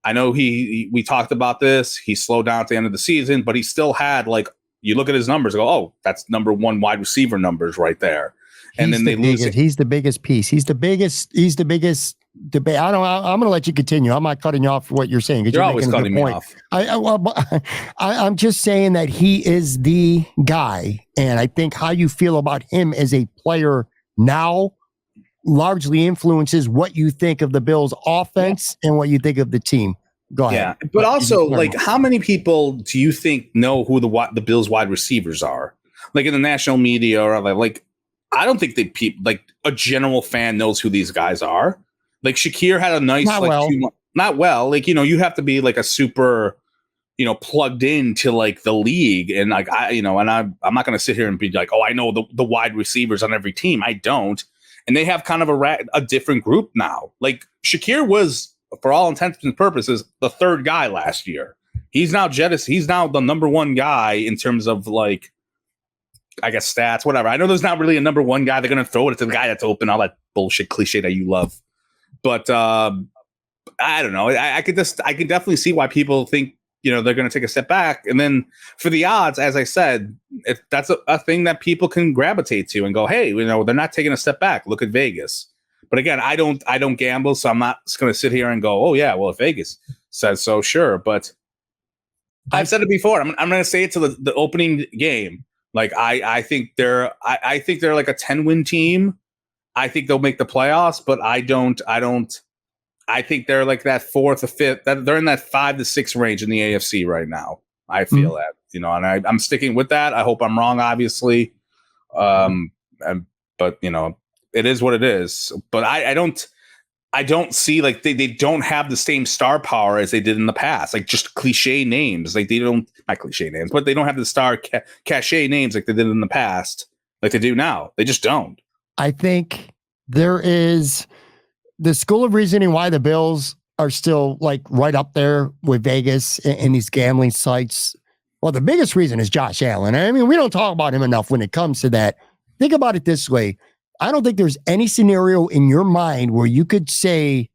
I know we talked about this. He slowed down at the end of the season, but he still had, like, you look at his numbers, and go, oh, that's number 1 wide receiver numbers right there. And then they lose it. He's the biggest piece. He's the biggest debate. I'm going to let you continue. I'm not cutting you off for what you're saying. You're always cutting me off. I'm just saying that he is the guy. And I think how you feel about him as a player now largely influences what you think of the Bills offense and what you think of the team. Go ahead. Yeah, but also, like, how many people do you think know who the Bills wide receivers are? Like, in the national media, or like I don't think like a general fan knows who these guys are. Like, Shakir had a nice, not well. Like, you have to be like a super, plugged into like the league, and like I'm not going to sit here and be like, oh, I know the wide receivers on every team. I don't, and they have kind of a different group now. Like, Shakir was, for all intents and purposes, the 3rd guy last year. He's now He's now the number 1 guy in terms of, like, I guess stats, whatever. I know there's not really a number 1 guy. They're going to throw it to the guy that's open, all that bullshit cliche that you love. But I don't know. I could definitely see why people think, they're going to take a step back. And then for the odds, as I said, if that's a thing that people can gravitate to and go, hey, they're not taking a step back. Look at Vegas. But again, I don't gamble, so I'm not just going to sit here and go, oh yeah, well, if Vegas says so, sure. But I've said it before. I'm going to say it to the opening game. Like, I think they're like a 10-win team. I think they'll make the playoffs, but I don't I think they're like that fourth or fifth. They're in that 5 to 6 range in the AFC right now. I feel that, and I'm sticking with that. I hope I'm wrong, obviously. But it is what it is. But I don't see like they don't have the same star power as they did in the past. Like just cliche names. Like they don't, not cliche names, but they don't have the star cachet names like they did in the past, like they do now. They just don't. I think there is the school of reasoning why the Bills are still like right up there with Vegas and these gambling sites. Well, the biggest reason is Josh Allen. I mean, we don't talk about him enough when it comes to that. Think about it this way. I don't think there's any scenario in your mind where you could say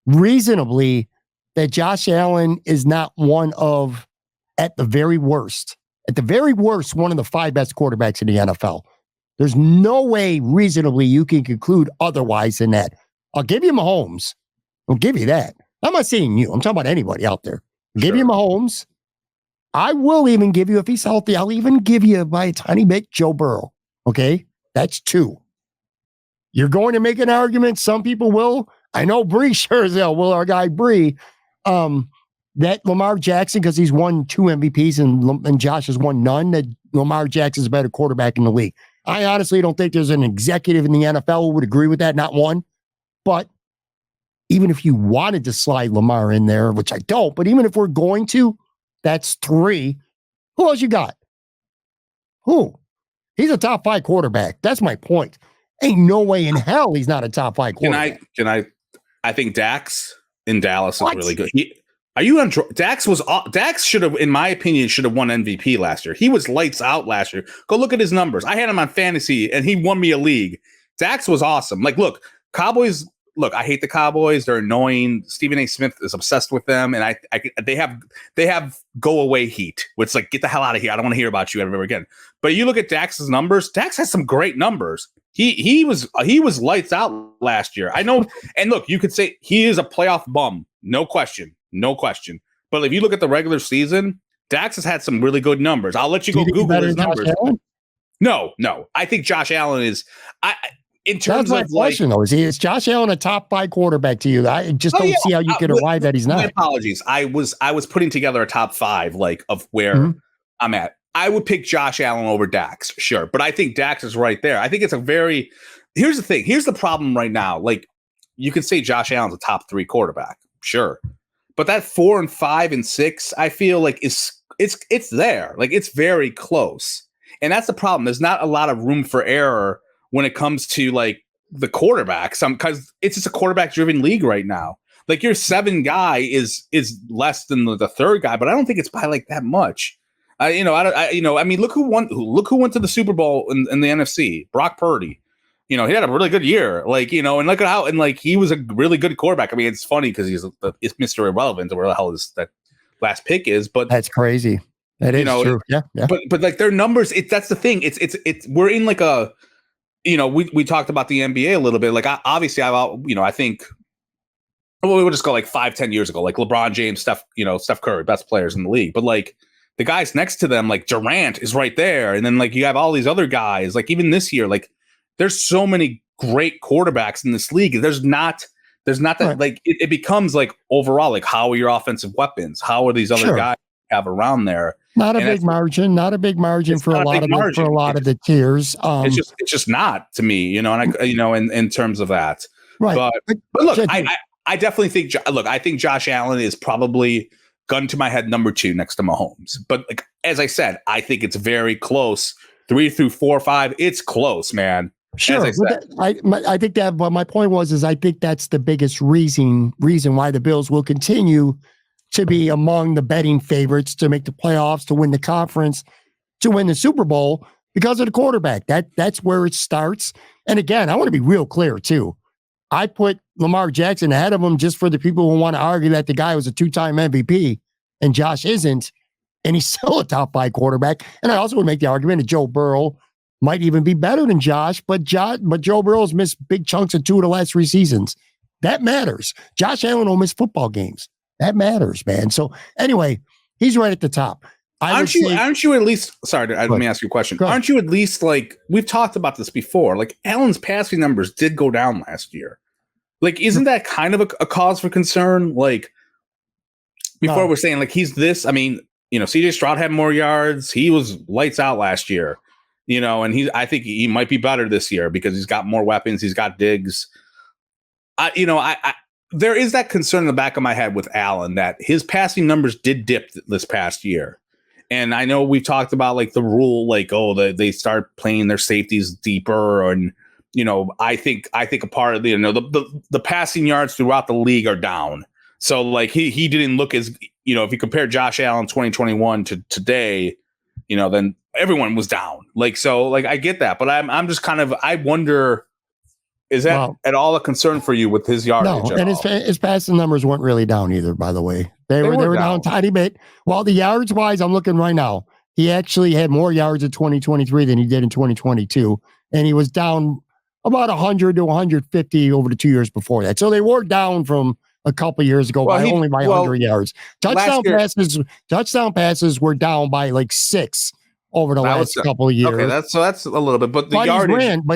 reasonably that Josh Allen is not one of, at the very worst, one of the 5 best quarterbacks in the NFL. There's no way reasonably you can conclude otherwise than that. I'll give you Mahomes. I'll give you that. I'm not saying you. I'm talking about anybody out there. I'll give you Mahomes. I will even give you, if he's healthy, I'll even give you by a tiny bit Joe Burrow. Okay? That's 2. You're going to make an argument. Some people will. I know Bree sure as hell will, our guy Bree. That Lamar Jackson, because he's won 2 MVPs and Josh has won none, that Lamar Jackson's a better quarterback in the league. I honestly don't think there's an executive in the NFL who would agree with that, not one. But even if you wanted to slide Lamar in there, which I don't, but even if we're going to, that's 3. Who else you got? Who? He's a top 5 quarterback. That's my point. Ain't no way in hell he's not a top 5 quarterback. I think Dax in Dallas is really good. Are you on Dax should have, in my opinion, should have won MVP last year. He was lights out last year. Go look at his numbers. I had him on fantasy and he won me a league. Dax was awesome. Like, look, Cowboys, I hate the Cowboys. They're annoying. Stephen A. Smith is obsessed with them. And they have go away heat, which is like, get the hell out of here. I don't want to hear about you ever again. But you look at Dax's numbers. Dax has some great numbers. He was lights out last year. I know. And look, you could say he is a playoff bum. No question. But if you look at the regular season, Dax has had some really good numbers. I'll let you go Google his numbers. No. I think Josh Allen is. In terms of question, though, is Josh Allen a top 5 quarterback to you? I just don't see how you could arrive that he's not. My apologies. I was putting together a top 5 like of where I'm at. I would pick Josh Allen over Dax, sure, but I think Dax is right there. I think it's here's the thing. Here's the problem right now. Like, you could say Josh Allen's a top 3 quarterback, sure, but that 4 and 5 and 6, I feel like it's there. Like, it's very close, and that's the problem. There's not a lot of room for error when it comes to like the quarterbacks, because it's just a quarterback-driven league right now. Like, your 7 guy is less than the 3rd guy, but I don't think it's by like that much. I mean, look who won to the Super Bowl in the NFC. Brock Purdy. He had a really good year. Like, and look at how, and like, he was a really good quarterback. I mean, it's funny because it's Mr. Irrelevant, or where the hell is that last pick is, but that's crazy. That is true. Yeah. But like their numbers, that's the thing. It's we're in like a, we talked about the NBA a little bit. Like, obviously I think, we'll just go like 5-10 years ago, like LeBron James, Steph Curry, best players in the league. But like, the guys next to them, like Durant is right there. And then like you have all these other guys, like even this year, like there's so many great quarterbacks in this league. There's not that right. Like it becomes like overall, like how are your offensive weapons? How are these other guys have around there? Not a big margin for a lot of the tiers. It's just not to me, and in terms of that. Right. But look, I definitely think, I think Josh Allen is probably, gun to my head, number 2 next to Mahomes. But like, as I said, I think it's very close. 3 through 4, 5, it's close, man. Sure. I think that, but my point is I think that's the biggest reason why the Bills will continue to be among the betting favorites to make the playoffs, to win the conference, to win the Super Bowl, because of the quarterback. That's where it starts. And again, I want to be real clear too. I put Lamar Jackson ahead of him just for the people who want to argue that the guy was a 2-time MVP and Josh isn't, and he's still a top 5 quarterback. And I also would make the argument that Joe Burrow might even be better than Josh, but Joe Burrow's missed big chunks of 2 of the last 3 seasons. That matters. Josh Allen will miss football games. That matters, man. So anyway, he's right at the top. Aren't you at least, sorry, let me ask you a question. Aren't you at least, like, we've talked about this before, like Allen's passing numbers did go down last year. Like, isn't that kind of a cause for concern? Like, before we're saying, like, he's this, I mean, CJ Stroud had more yards. He was lights out last year, and I think he might be better this year because he's got more weapons. He's got Diggs. There is that concern in the back of my head with Allen that his passing numbers did dip this past year. And I know we've talked about like the rule, like, they start playing their safeties deeper. And, I think a part of the passing yards throughout the league are down. So like he didn't look as, if you compare Josh Allen 2021 to today, then everyone was down. Like, so like, I get that, but I'm just kind of, I wonder, is that at all a concern for you with his yardage? No, and his passing numbers weren't really down either, by the way. They were down a tiny bit. Well, the yards wise, I'm looking right now. He actually had more yards in 2023 than he did in 2022. And he was down about 100 to 150 over the 2 years before that. So they were down from a couple years ago by 100 yards. Touchdown passes were down by like 6 over the last couple of years. Okay, that's a little bit, but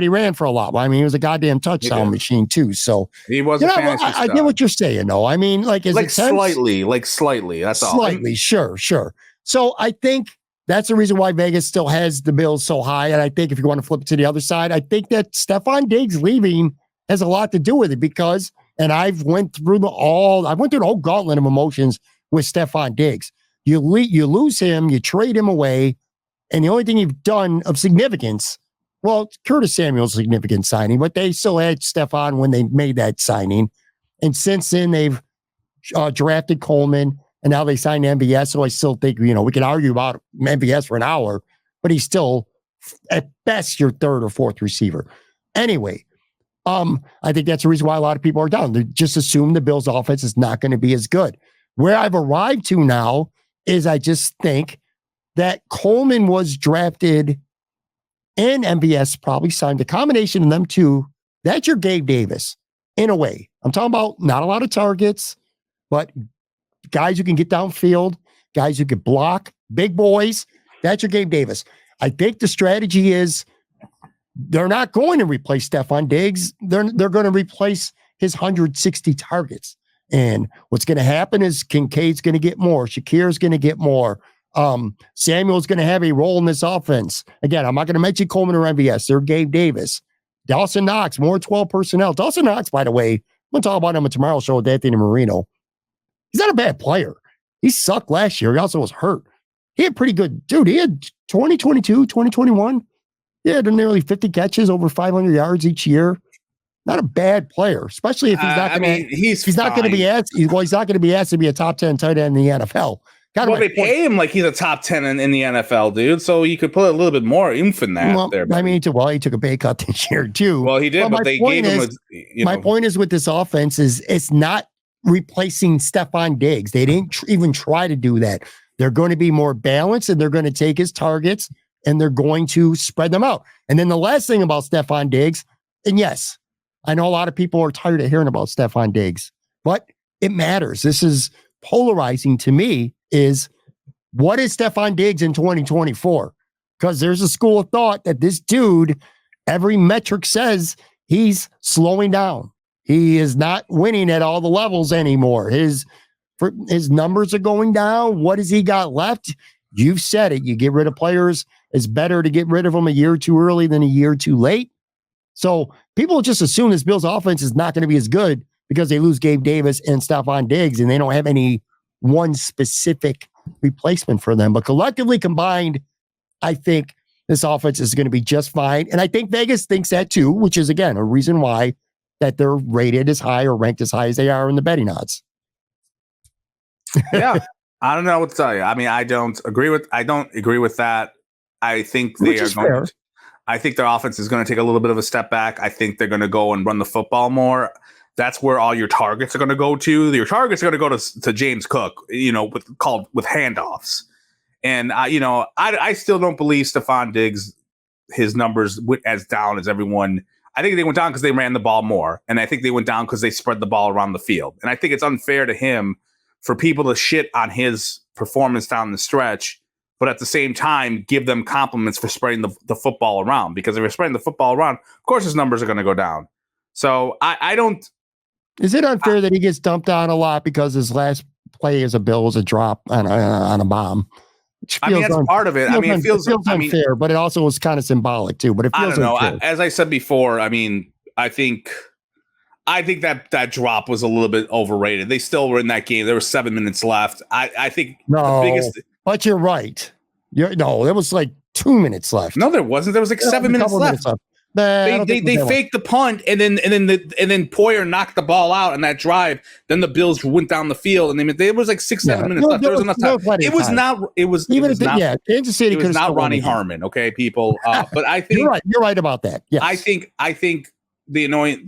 he ran for a lot. I mean, he was a goddamn touchdown machine too. So he was. I get what you're saying, though. I mean, like, is it slightly? That's all. Slightly, sure. So I think that's the reason why Vegas still has the Bills so high. And I think if you want to flip it to the other side, I think that Stephon Diggs leaving has a lot to do with it because, and I went through the whole gauntlet of emotions with Stephon Diggs. You lose him, you trade him away. And the only thing you've done of significance, well, Curtis Samuel's significant signing, but they still had Stephon when they made that signing. And since then, they've drafted Coleman, and now they signed MVS. So I still think, we can argue about MVS for an hour, but he's still, at best, your third or fourth receiver. Anyway, I think that's the reason why a lot of people are down. They just assume the Bills' offense is not going to be as good. Where I've arrived to now is I just think that Coleman was drafted and MVS probably signed, a combination of them two. That's your Gabe Davis in a way. I'm talking about not a lot of targets, but guys who can get downfield, guys who can block, big boys. That's your Gabe Davis. I think the strategy is they're not going to replace Stephon Diggs. They're going to replace his 160 targets. And what's going to happen is Kincaid's going to get more. Shakir's going to get more. Samuel's going to have a role in this offense. Again, I'm not going to mention Coleman or MVS. They're Gabe Davis. Dawson Knox, more 12 personnel. Dawson Knox, by the way, I'm going to talk about him on tomorrow's show with Anthony Marino. He's not a bad player. He sucked last year. He also was hurt. He had pretty good, dude. He had 2022, 2021. He had nearly 50 catches, over 500 yards each year. Not a bad player, especially if he's not going to. He's not going to be asked. He's not going to be asked to be a top 10 tight end in the NFL. They pay him like he's a top 10 in the NFL, dude. So you could put a little bit more oomph in that. Well, there, he took a pay cut this year too. Well, he did, but they gave him. My point is with this offense is it's not replacing Stephon Diggs. They didn't even try to do that. They're going to be more balanced, and they're going to take his targets and they're going to spread them out. And then the last thing about Stephon Diggs, and yes, I know a lot of people are tired of hearing about Stephon Diggs, but it matters. This is polarizing to me. Is what is Stephon Diggs in 2024? Because there's a school of thought that this dude, every metric says he's slowing down. He is not winning at all the levels anymore. His numbers are going down. What has he got left? You've said it. You get rid of players. It's better to get rid of them a year too early than a year too late. So people just assume this Bills offense is not going to be as good because they lose Gabe Davis and Stephon Diggs, and they don't have any one specific replacement for them. But collectively combined, I think this offense is going to be just fine. And I think Vegas thinks that too, which is, again, a reason why that they're rated as high or ranked as high as they are in the betting odds. Yeah. I don't know what to tell you. I mean, I don't agree with that. I think I think their offense is going to take a little bit of a step back. I think they're going to go and run the football more. That's where all your targets are going to go to. Your targets are going to go to James Cook, with handoffs. And I still don't believe Stephon Diggs, his numbers went as down as everyone. I think they went down because they ran the ball more, and I think they went down because they spread the ball around the field. And I think it's unfair to him for people to shit on his performance down the stretch, but at the same time give them compliments for spreading the football around. Because if you're spreading the football around, of course his numbers are going to go down. So I don't. Is it unfair that he gets dumped on a lot because his last play as a Bill was a drop on a bomb? I mean, that's part of it. I mean, it feels unfair, but it also was kind of symbolic too. But it feels I don't know. unfair. As I said before, I mean, I think that drop was a little bit overrated. They still were in that game. There were 7 minutes left. I think the biggest. But you're right. There was like 2 minutes left. No, there wasn't. There was like 7 minutes left. They faked the punt, and then Poyer knocked the ball out on that drive. Then the Bills went down the field, and there was like 6-7 minutes left. There was enough time. It was not. Kansas City. It was not Ronnie Harmon. Okay, people. But I think you're right about that. Yes. I think the annoying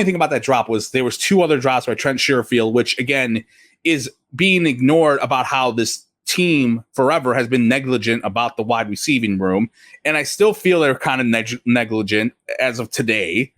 thing about that drop was there was 2 other drops by Trent Sherfield, which again is being ignored about how this team forever has been negligent about the wide receiving room, and I still feel they're kind of negligent as of today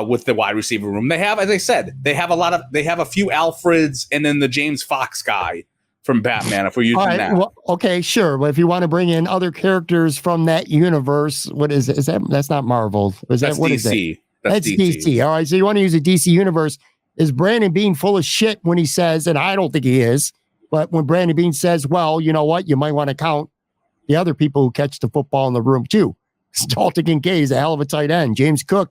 with the wide receiver room. They have, as I said, they have a few Alfreds and then the James Fox guy from Batman. If we're using that, well, okay, sure. But if you want to bring in other characters from that universe, what is it? Is that that's not Marvel? That's DC. That's DC. All right, so you want to use a DC universe? Is Brandon Bean full of shit when he says, and I don't think he is. But when Brandon Bean says, well, you know what? You might want to count the other people who catch the football in the room, too. Dalton Kincaid is a hell of a tight end. James Cook,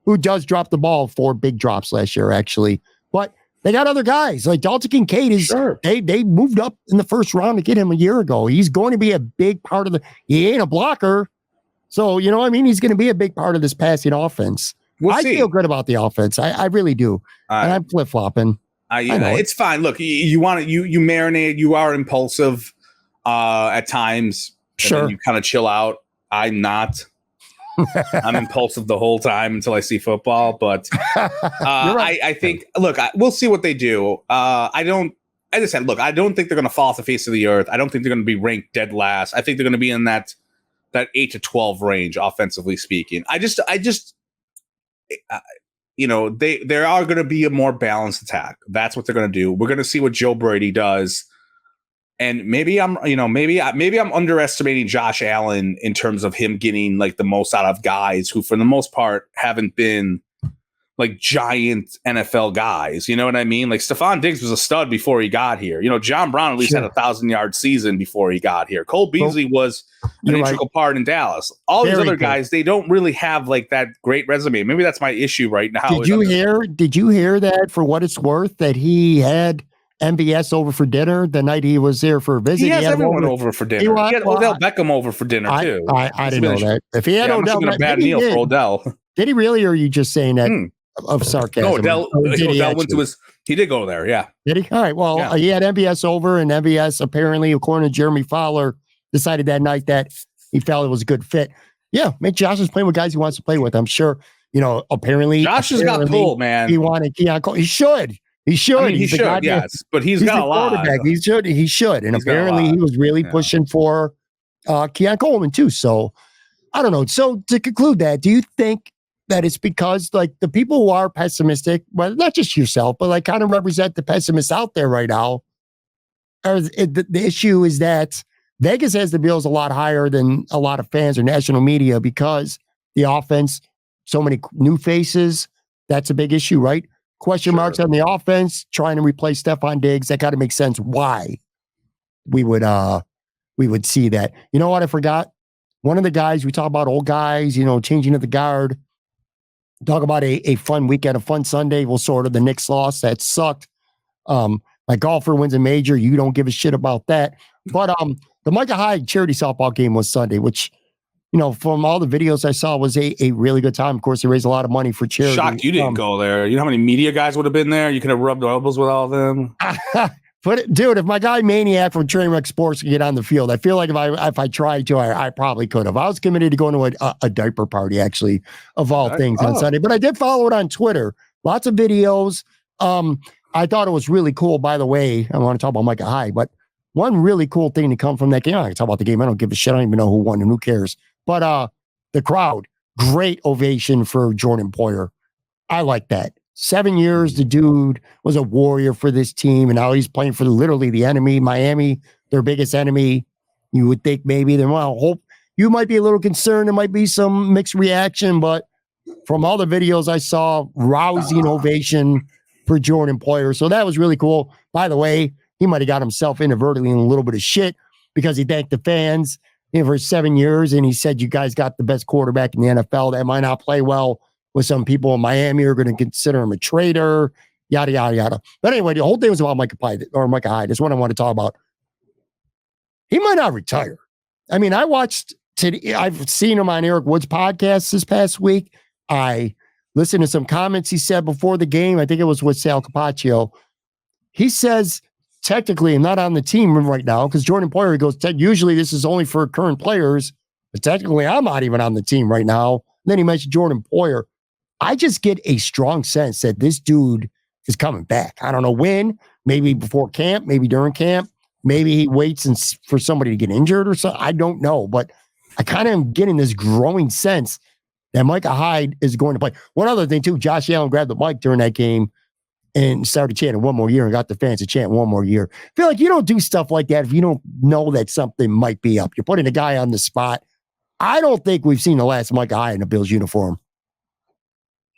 who does drop the ball 4 big drops last year, actually. But they got other guys. Like Dalton Kincaid is, they moved up in the first round to get him a year ago. He's going to be a big part of he ain't a blocker. So, you know what I mean? He's going to be a big part of this passing offense. I feel good about the offense. I really do. And I'm flip-flopping. It's fine. Look, you marinate. You are impulsive at times. Sure. You kind of chill out. I'm not. I'm impulsive the whole time until I see football. But right. I think. Look, we'll see what they do. I don't. As I said, look, I don't think they're going to fall off the face of the earth. I don't think they're going to be ranked dead last. I think they're going to be in that 8 to 12 range, offensively speaking. I just. There are going to be a more balanced attack. That's what they're going to do. We're going to see what Joe Brady does. And maybe I'm underestimating Josh Allen in terms of him getting like the most out of guys who, for the most part, haven't been like giant NFL guys. You know what I mean? Like Stephon Diggs was a stud before he got here. John Brown at least had a 1,000-yard season before he got here. Cole Beasley was an integral part in Dallas. All these other guys, they don't really have like that great resume. Maybe that's my issue right now. Did you hear that, for what it's worth, that he had MVS over for dinner the night he was there for a visit? He has everyone over for dinner. He had Odell Beckham over for dinner too. I didn't know that. If he had Odell, a bad meal for Odell. Did he really, or are you just saying that of sarcasm? No, Odell went to his. He did go there. Yeah. Did he? All right. Well, he had MVS over, and MVS apparently, according to Jeremy Fowler, decided that night that he felt it was a good fit. Yeah, Josh is playing with guys he wants to play with. I'm sure. Apparently, Josh has got pull, man. He wanted Keon Cole. He should. He should. I mean, he should. Yes, but he's got a lot. He should. And apparently, he was really pushing for Keon Coleman too. So I don't know. So to conclude that, do you think that it's because like the people who are pessimistic, well, not just yourself, but like kind of represent the pessimists out there right now, the issue is that Vegas has the Bills a lot higher than a lot of fans or national media because the offense, so many new faces. That's a big issue, right? Question marks on the offense, trying to replace Stephon Diggs. That got to make sense why we would see that. You know what? I forgot. One of the guys, we talk about old guys, changing of the guard. Talk about a fun weekend, a fun Sunday. Well, sort of the Knicks loss. That sucked. My golfer wins a major. You don't give a shit about that. But the Micah Hyde charity softball game was Sunday, which, from all the videos I saw, was a really good time. Of course, they raised a lot of money for charity. Shocked you didn't go there. You know how many media guys would have been there? You could have rubbed elbows with all of them. Dude, if my guy Maniac from Trainwreck Sports could get on the field, I feel like if I tried to, I probably could have. I was committed to going to a diaper party, actually, of all things on Sunday. But I did follow it on Twitter. Lots of videos. I thought it was really cool, by the way. I want to talk about Micah Hyde, but one really cool thing to come from that game. I can talk about the game. I don't give a shit. I don't even know who won and who cares. But the crowd, great ovation for Jordan Poyer. I like that. 7 years, the dude was a warrior for this team, and now he's playing for literally the enemy, Miami, their biggest enemy. You would think maybe you might be a little concerned. There might be some mixed reaction, but from all the videos I saw, rousing ovation for Jordan Poyer. So that was really cool. By the way, he might have got himself inadvertently in a little bit of shit because he thanked the fans for 7 years. And he said, you guys got the best quarterback in the NFL. That might not play well with some people in Miami are going to consider him a traitor, yada, yada, yada. But anyway, the whole thing was about Micah Hyde. That's what I want to talk about. He might not retire. I mean, I've seen him on Eric Wood's podcast this past week. I listened to some comments he said before the game. I think it was with Sal Capaccio. He says, technically, I'm not on the team right now because Jordan Poyer goes, usually this is only for current players, but technically I'm not even on the team right now. And then he mentioned Jordan Poyer. I just get a strong sense that this dude is coming back. I don't know when, maybe before camp, maybe during camp, maybe he waits for somebody to get injured or something. I don't know, but I kind of am getting this growing sense that Micah Hyde is going to play. One other thing too, Josh Allen grabbed the mic during that game and started chanting one more year and got the fans to chant one more year. I feel like you don't do stuff like that if you don't know that something might be up. You're putting a guy on the spot. I don't think we've seen the last Micah Hyde in a Bills uniform.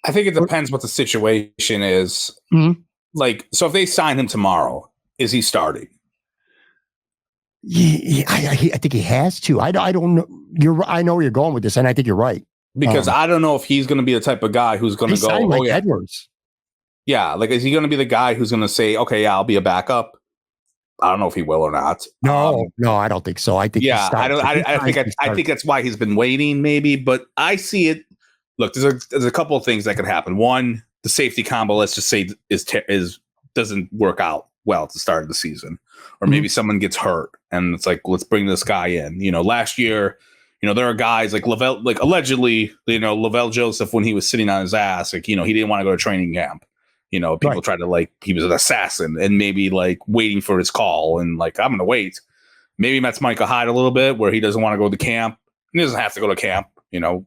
I think it depends what the situation is. Mm-hmm. Like, so if they sign him tomorrow, is he starting? Yeah, I think he has to. I don't know. I know where you're going with this, and I think you're right. Because I don't know if he's going to be the type of guy who's going to go, like Edwards. Yeah, like, is he going to be the guy who's going to say, okay, yeah, I'll be a backup? I don't know if he will or not. No, I don't think so. I think I think that's why he's been waiting, maybe. But I see it. Look, there's a couple of things that could happen. One, the safety combo, let's just say, doesn't work out well at the start of the season, or maybe someone gets hurt, and it's like, let's bring this guy in. Last year, there are guys like Lavelle, like allegedly, Lavelle Joseph, when he was sitting on his ass, like, he didn't want to go to training camp. People tried to, he was an assassin and maybe waiting for his call and I'm going to wait. Maybe that's Micah Hyde a little bit where he doesn't want to go to camp. He doesn't have to go to camp.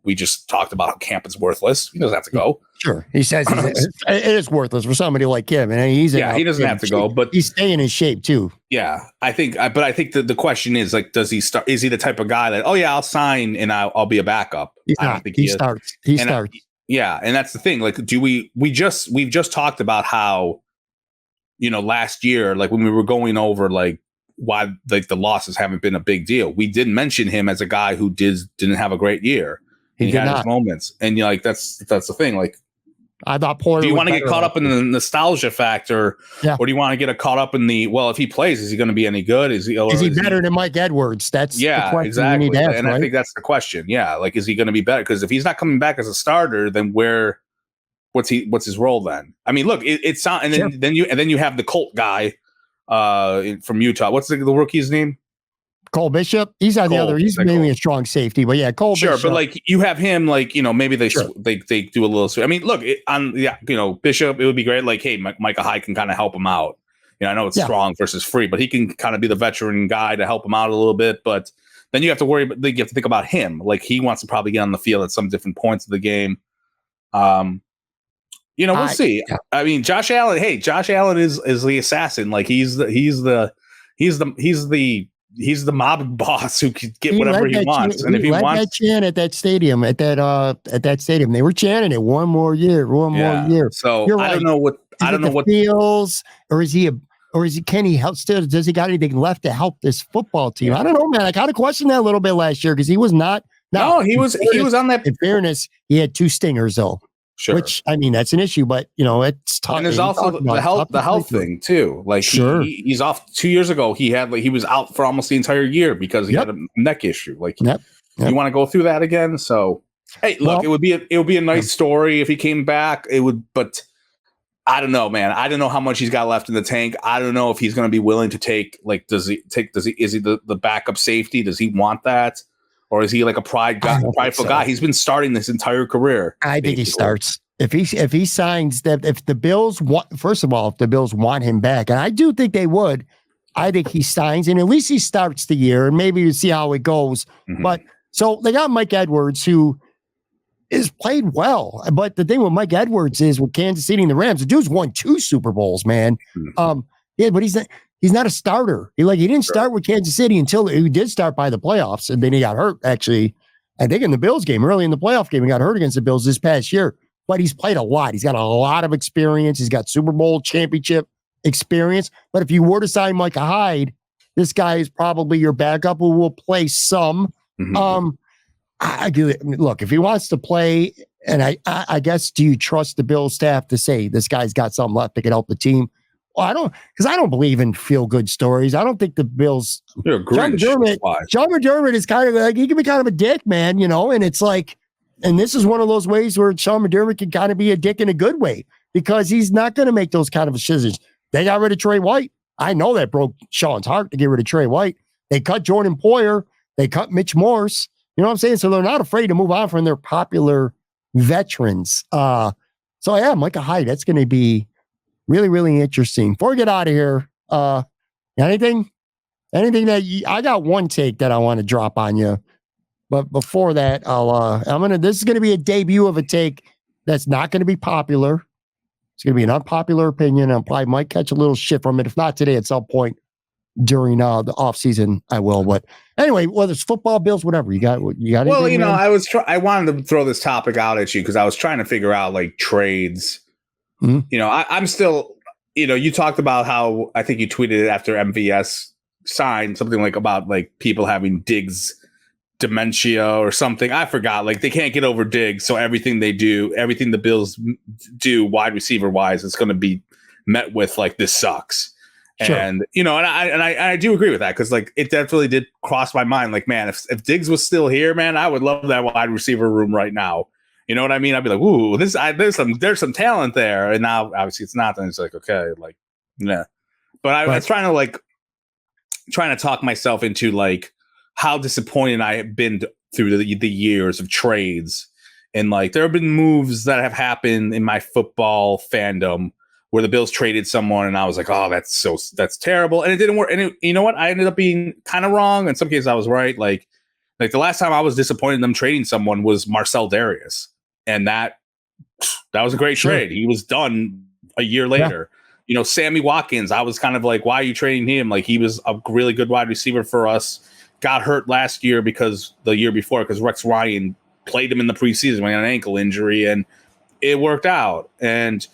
We just talked about how camp is worthwhess. He doesn't have to go. Sure. He says it is worthless for somebody like him. And he doesn't have to go, but he's staying in shape too. Yeah. I think the question is, does he start? Is he the type of guy that, I'll sign and I'll be a backup? I don't think he starts. He starts. Yeah, and that's the thing. We've just talked about how, last year, when we were going over why the losses haven't been a big deal. We did mention him as a guy who didn't have a great year. He had his moments, and that's the thing. I thought Poyer. Do you want to get caught up in the nostalgia factor, or do you want to get caught up in the, well, if he plays, is he going to be any good? Is he better than Mike Edwards? That's the question exactly. You need to ask, and right? I think that's the question. Yeah, is he going to be better? Because if he's not coming back as a starter, then what's his role then? I mean, look, it's not, and then you have the Colt guy from Utah. What's the rookie's name? Cole Bishop. He's on the other. He's mainly a strong safety, but yeah, Cole. Sure, Bishop. But you have him. Maybe they do a little. I mean, look, Bishop. It would be great. Hey, Micah Hyde can kind of help him out. I know it's strong versus free, but he can kind of be the veteran guy to help him out a little bit. But then you have to worry. You have to think about him. He wants to probably get on the field at some different points of the game. We'll see. Yeah. I mean, Josh Allen. Hey, Josh Allen is the assassin. He's the mob boss who can get whatever he wants. And if he wants that chant at that stadium, they were chanting it one more year. So I don't know what feels, or can he help still? Does he got anything left to help this football team? I don't know, man. I kind of questioned that a little bit last year because he was not. No, he was on that. In fairness, he had 2 stingers though. Sure. Which, I mean, that's an issue, but it's tough. And there's also the health thing too. Sure. He's off 2 years ago. He was out for almost the entire year because he had a neck issue. You want to go through that again? So, hey, look, it would be a nice story if he came back. It would, but I don't know, man. I don't know how much he's got left in the tank. I don't know if he's going to be willing to take. Is he the backup safety? Does he want that? Or is he a prideful guy? He's been starting this entire career. I think he starts. If he signs that, if the Bills want, first of all, if the Bills want him back, and I do think they would, I think he signs and at least he starts the year and maybe you see how it goes. Mm-hmm. But so they got Mike Edwards, who is played well. But the thing with Mike Edwards is with Kansas City and the Rams, the dude's won 2 Super Bowls, man. Mm-hmm. But he's not a starter. He didn't start with Kansas City until he did start by the playoffs, and then he got hurt. Actually, I think in the Bills game, early in the playoff game, he got hurt against the Bills this past year. but he's played a lot. He's got a lot of experience. He's got Super Bowl championship experience. But if you were to sign Micah Hyde, this guy is probably your backup who will play some. Look, if he wants to play, and I guess, do you trust the Bills staff to say this guy's got something left that can help the team? Well, because I don't believe in feel-good stories. I don't think the Bills. You're a Grinch. John McDermott is kind of like, he can be kind of a dick, man, and it's like, and this is one of those ways where Sean McDermott can kind of be a dick in a good way, because he's not going to make those kind of decisions. They got rid of Trey White. I know that broke Sean's heart to get rid of Trey White. They cut Jordan Poyer. They cut Mitch Morse. You know what I'm saying? So they're not afraid to move on from their popular veterans. So yeah, Micah Hyde, that's going to be really, really interesting. Before we get out of here, anything that I got one take that I want to drop on you, but before that, this is going to be a debut of a take that's not going to be popular. It's going to be an unpopular opinion. I probably might catch a little shit from it. If not today, at some point during the off season, I will. But anyway, whether it's football, Bills, whatever you got. Well, I wanted to throw this topic out at you because I was trying to figure out like trades. Mm-hmm. I'm still. You talked about how I think you tweeted it after MVS signed something like about like people having Diggs dementia or something. I forgot. Like they can't get over Diggs, so everything they do, everything the Bills do, wide receiver wise, it's going to be met with like this sucks. Sure. And I do agree with that because like it definitely did cross my mind. Like, man, if Diggs was still here, man, I would love that wide receiver room right now. You know what I mean? I'd be like, ooh, there's some talent there. And now obviously it's not. Then it's like, okay, like, yeah. But I was trying to talk myself into like how disappointed I have been through the years of trades. And like there have been moves that have happened in my football fandom where the Bills traded someone and I was like, oh, that's terrible. And it didn't work. And you know what? I ended up being kind of wrong. In some cases I was right. Like the last time I was disappointed in them trading someone was Marcel Darius. And that was a great trade. He was done a year later. Yeah. Sammy Watkins, I was kind of like, why are you trading him? Like he was a really good wide receiver for us. Got hurt last year because Rex Ryan played him in the preseason when he had an ankle injury and it worked out. And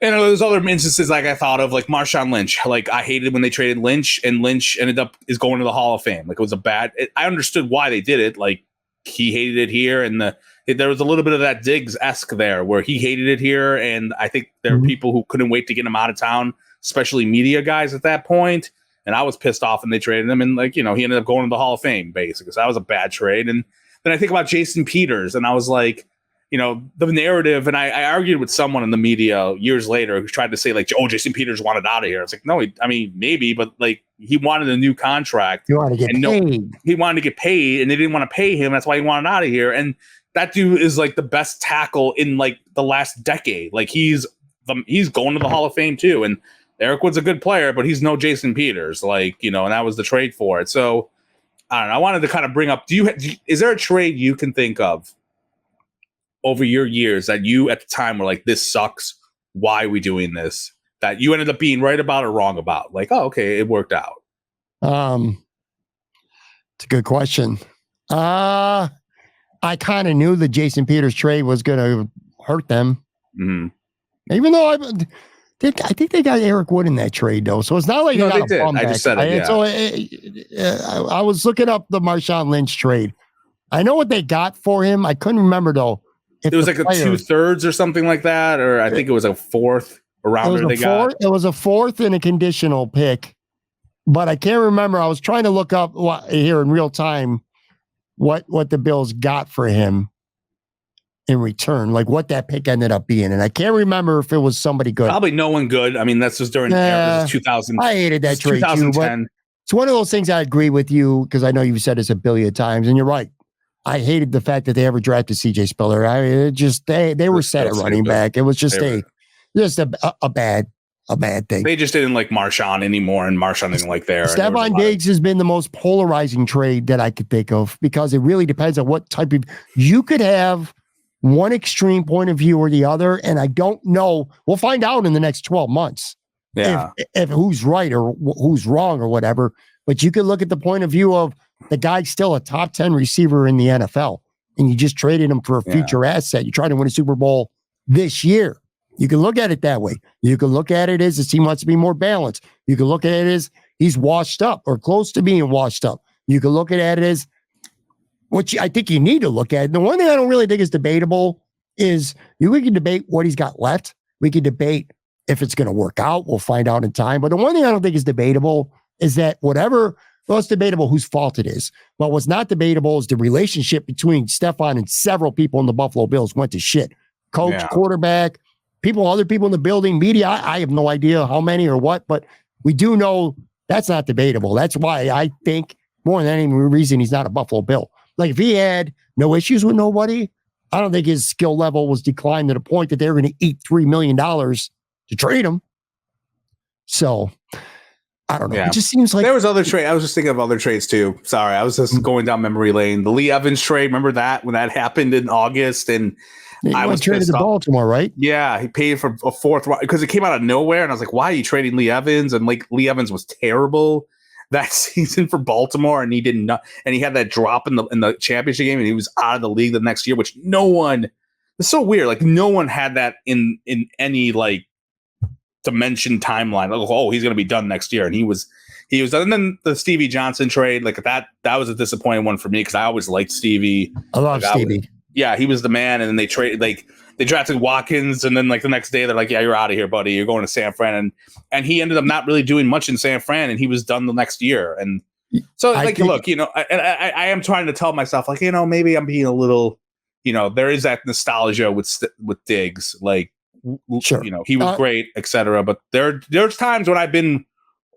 there's other instances like I thought of like Marshawn Lynch. Like I hated when they traded Lynch and Lynch is going to the Hall of Fame. Like it was I understood why they did it. Like he hated it here and there was a little bit of that Diggs-esque there where he hated it here. And I think there were people who couldn't wait to get him out of town, especially media guys at that point. And I was pissed off when they traded him. And like, he ended up going to the Hall of Fame basically. So that was a bad trade. And then I think about Jason Peters and I was like, the narrative. And I argued with someone in the media years later who tried to say like, oh, Jason Peters wanted out of here. It's like, no, maybe, but like he wanted a new contract. He wanted to get paid. He wanted to get paid and they didn't want to pay him. That's why he wanted out of here. And that dude is like the best tackle in like the last decade. Like he's going to the Hall of Fame too. And Eric Wood's a good player, but he's no Jason Peters. Like, and that was the trade for it. So I don't know. I wanted to kind of bring up, is there a trade you can think of over your years that you at the time were like, this sucks. Why are we doing this? That you ended up being right about or wrong about? Like, oh, okay, it worked out. It's a good question. I kind of knew the Jason Peters trade was going to hurt them. Mm-hmm. Even though I think they got Eric Wood in that trade, though. So it's not like they did. I just said it. Yeah. So I was looking up the Marshawn Lynch trade. I know what they got for him. I couldn't remember, though. It was like a 2/3 or something like that, or I think it was a fourth rounder they got. It was a fourth and a conditional pick, but I can't remember. I was trying to look up here in real time what the Bills got for him in return, like what that pick ended up being. And I can't remember if it was somebody good. Probably no one good. I mean, that's just during 2000. I hated that trade too, but it's one of those things I agree with you because I know you've said this a billion times, and you're right. I hated the fact that they ever drafted CJ Spiller. They were set at running back. It was just a bad thing. They just didn't like Marshawn anymore, and Marshawn didn't like there. Stephon Diggs has been the most polarizing trade that I could think of because it really depends on what type of. You could have one extreme point of view or the other, and I don't know. We'll find out in the next 12 months. Yeah, if who's right or who's wrong or whatever. But you could look at the point of view of the guy's still a top 10 receiver in the NFL. and you just traded him for a future asset. You're trying to win a Super Bowl this year. You can look at it that way. You can look at it as the team wants to be more balanced. You can look at it as he's washed up or close to being washed up. You can look at it as what I think you need to look at. The one thing I don't really think is debatable is we can debate what he's got left. We can debate if it's going to work out. We'll find out in time. But the one thing I don't think is debatable is that it's debatable whose fault it is. But what's not debatable is the relationship between Stephon and several people in the Buffalo Bills went to shit. Coach, quarterback, other people in the building, media. I have no idea how many or what, but we do know that's not debatable. That's why I think more than any reason he's not a Buffalo Bill. Like if he had no issues with nobody, I don't think his skill level was declined to the point that they were going to eat $3 million to trade him. So I don't know. Yeah. It just seems like there was other trade. I was just thinking of other trades too. Sorry, I was just going down memory lane. The Lee Evans trade. Remember that when that happened in August, and I was traded to Baltimore, right? Yeah, he paid for a fourth because it came out of nowhere, and I was like, "Why are you trading Lee Evans?" And like Lee Evans was terrible that season for Baltimore, and he did not. And he had that drop in the championship game, and he was out of the league the next year, which no one. It's so weird. Like no one had that in any like dimension timeline. Like, oh, he's going to be done next year, and he was done. And then the Stevie Johnson trade, like that was a disappointing one for me because I always liked Stevie. I love Stevie. He was the man, and then they drafted Watkins, and then like the next day they're like, yeah, you're out of here, buddy. You're going to San Fran, and he ended up not really doing much in San Fran, and he was done the next year. And so like, look, I am trying to tell myself like, maybe I'm being a little, there is that nostalgia with Diggs, like, sure, he was great, etc. But there's times when I've been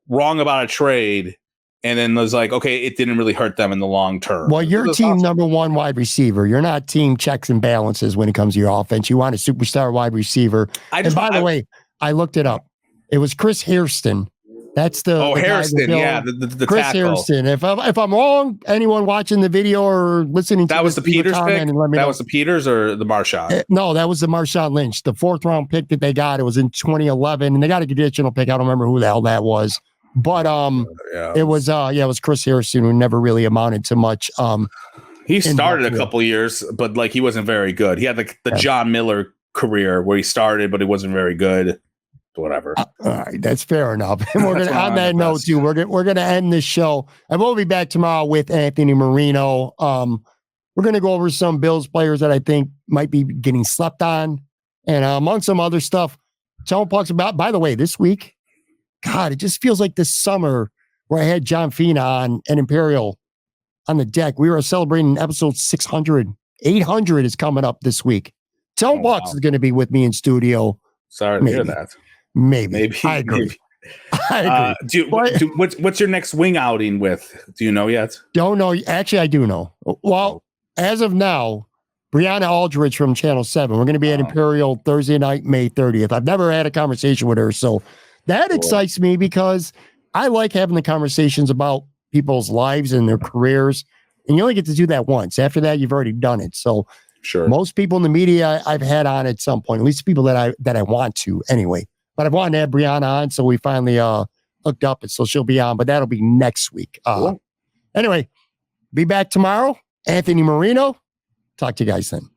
wrong about a trade. And then was like, okay, it didn't really hurt them in the long term. Well, you're team number one wide receiver. You're not team checks and balances when it comes to your offense. You want a superstar wide receiver. And by the way, I looked it up. It was Chris Hairston. That's the Hairston, the Chris tackle. Hairston. If I'm wrong, anyone watching the video or listening to that was the Peters pick. That was the Peters or the Marshawn? No, that was the Marshawn Lynch, the 4th round pick that they got. It was in 2011, and they got a conditional pick. I don't remember who the hell that was. But it was Chris Harrison, who never really amounted to much. He started a couple years, but like he wasn't very good. He had the John Miller career where he started, but he wasn't very good. Whatever. All right, that's fair enough. And we're gonna on that note too. We're gonna end this show, and we'll be back tomorrow with Anthony Marino. We're gonna go over some Bills players that I think might be getting slept on, and among some other stuff. Tone talks about. By the way, this week. God, it just feels like this summer where I had John Fina on and Imperial on the deck. We were celebrating episode 600. 800 is coming up this week. Tone Bucks is going to be with me in studio. Sorry to hear that. Maybe. I agree. I agree. What's your next wing outing with? Do you know yet? Don't know. Actually, I do know. Well, as of now, Brianna Aldridge from Channel 7. We're going to be at Imperial Thursday night, May 30th. I've never had a conversation with her, so that excites me because I like having the conversations about people's lives and their careers. And you only get to do that once. After that, you've already done it. So sure, most people in the media I've had on at some point, at least people that I want to anyway. But I've wanted to have Brianna on, so we finally hooked up, and so she'll be on. But that'll be next week. Anyway, be back tomorrow. Anthony Marino. Talk to you guys then.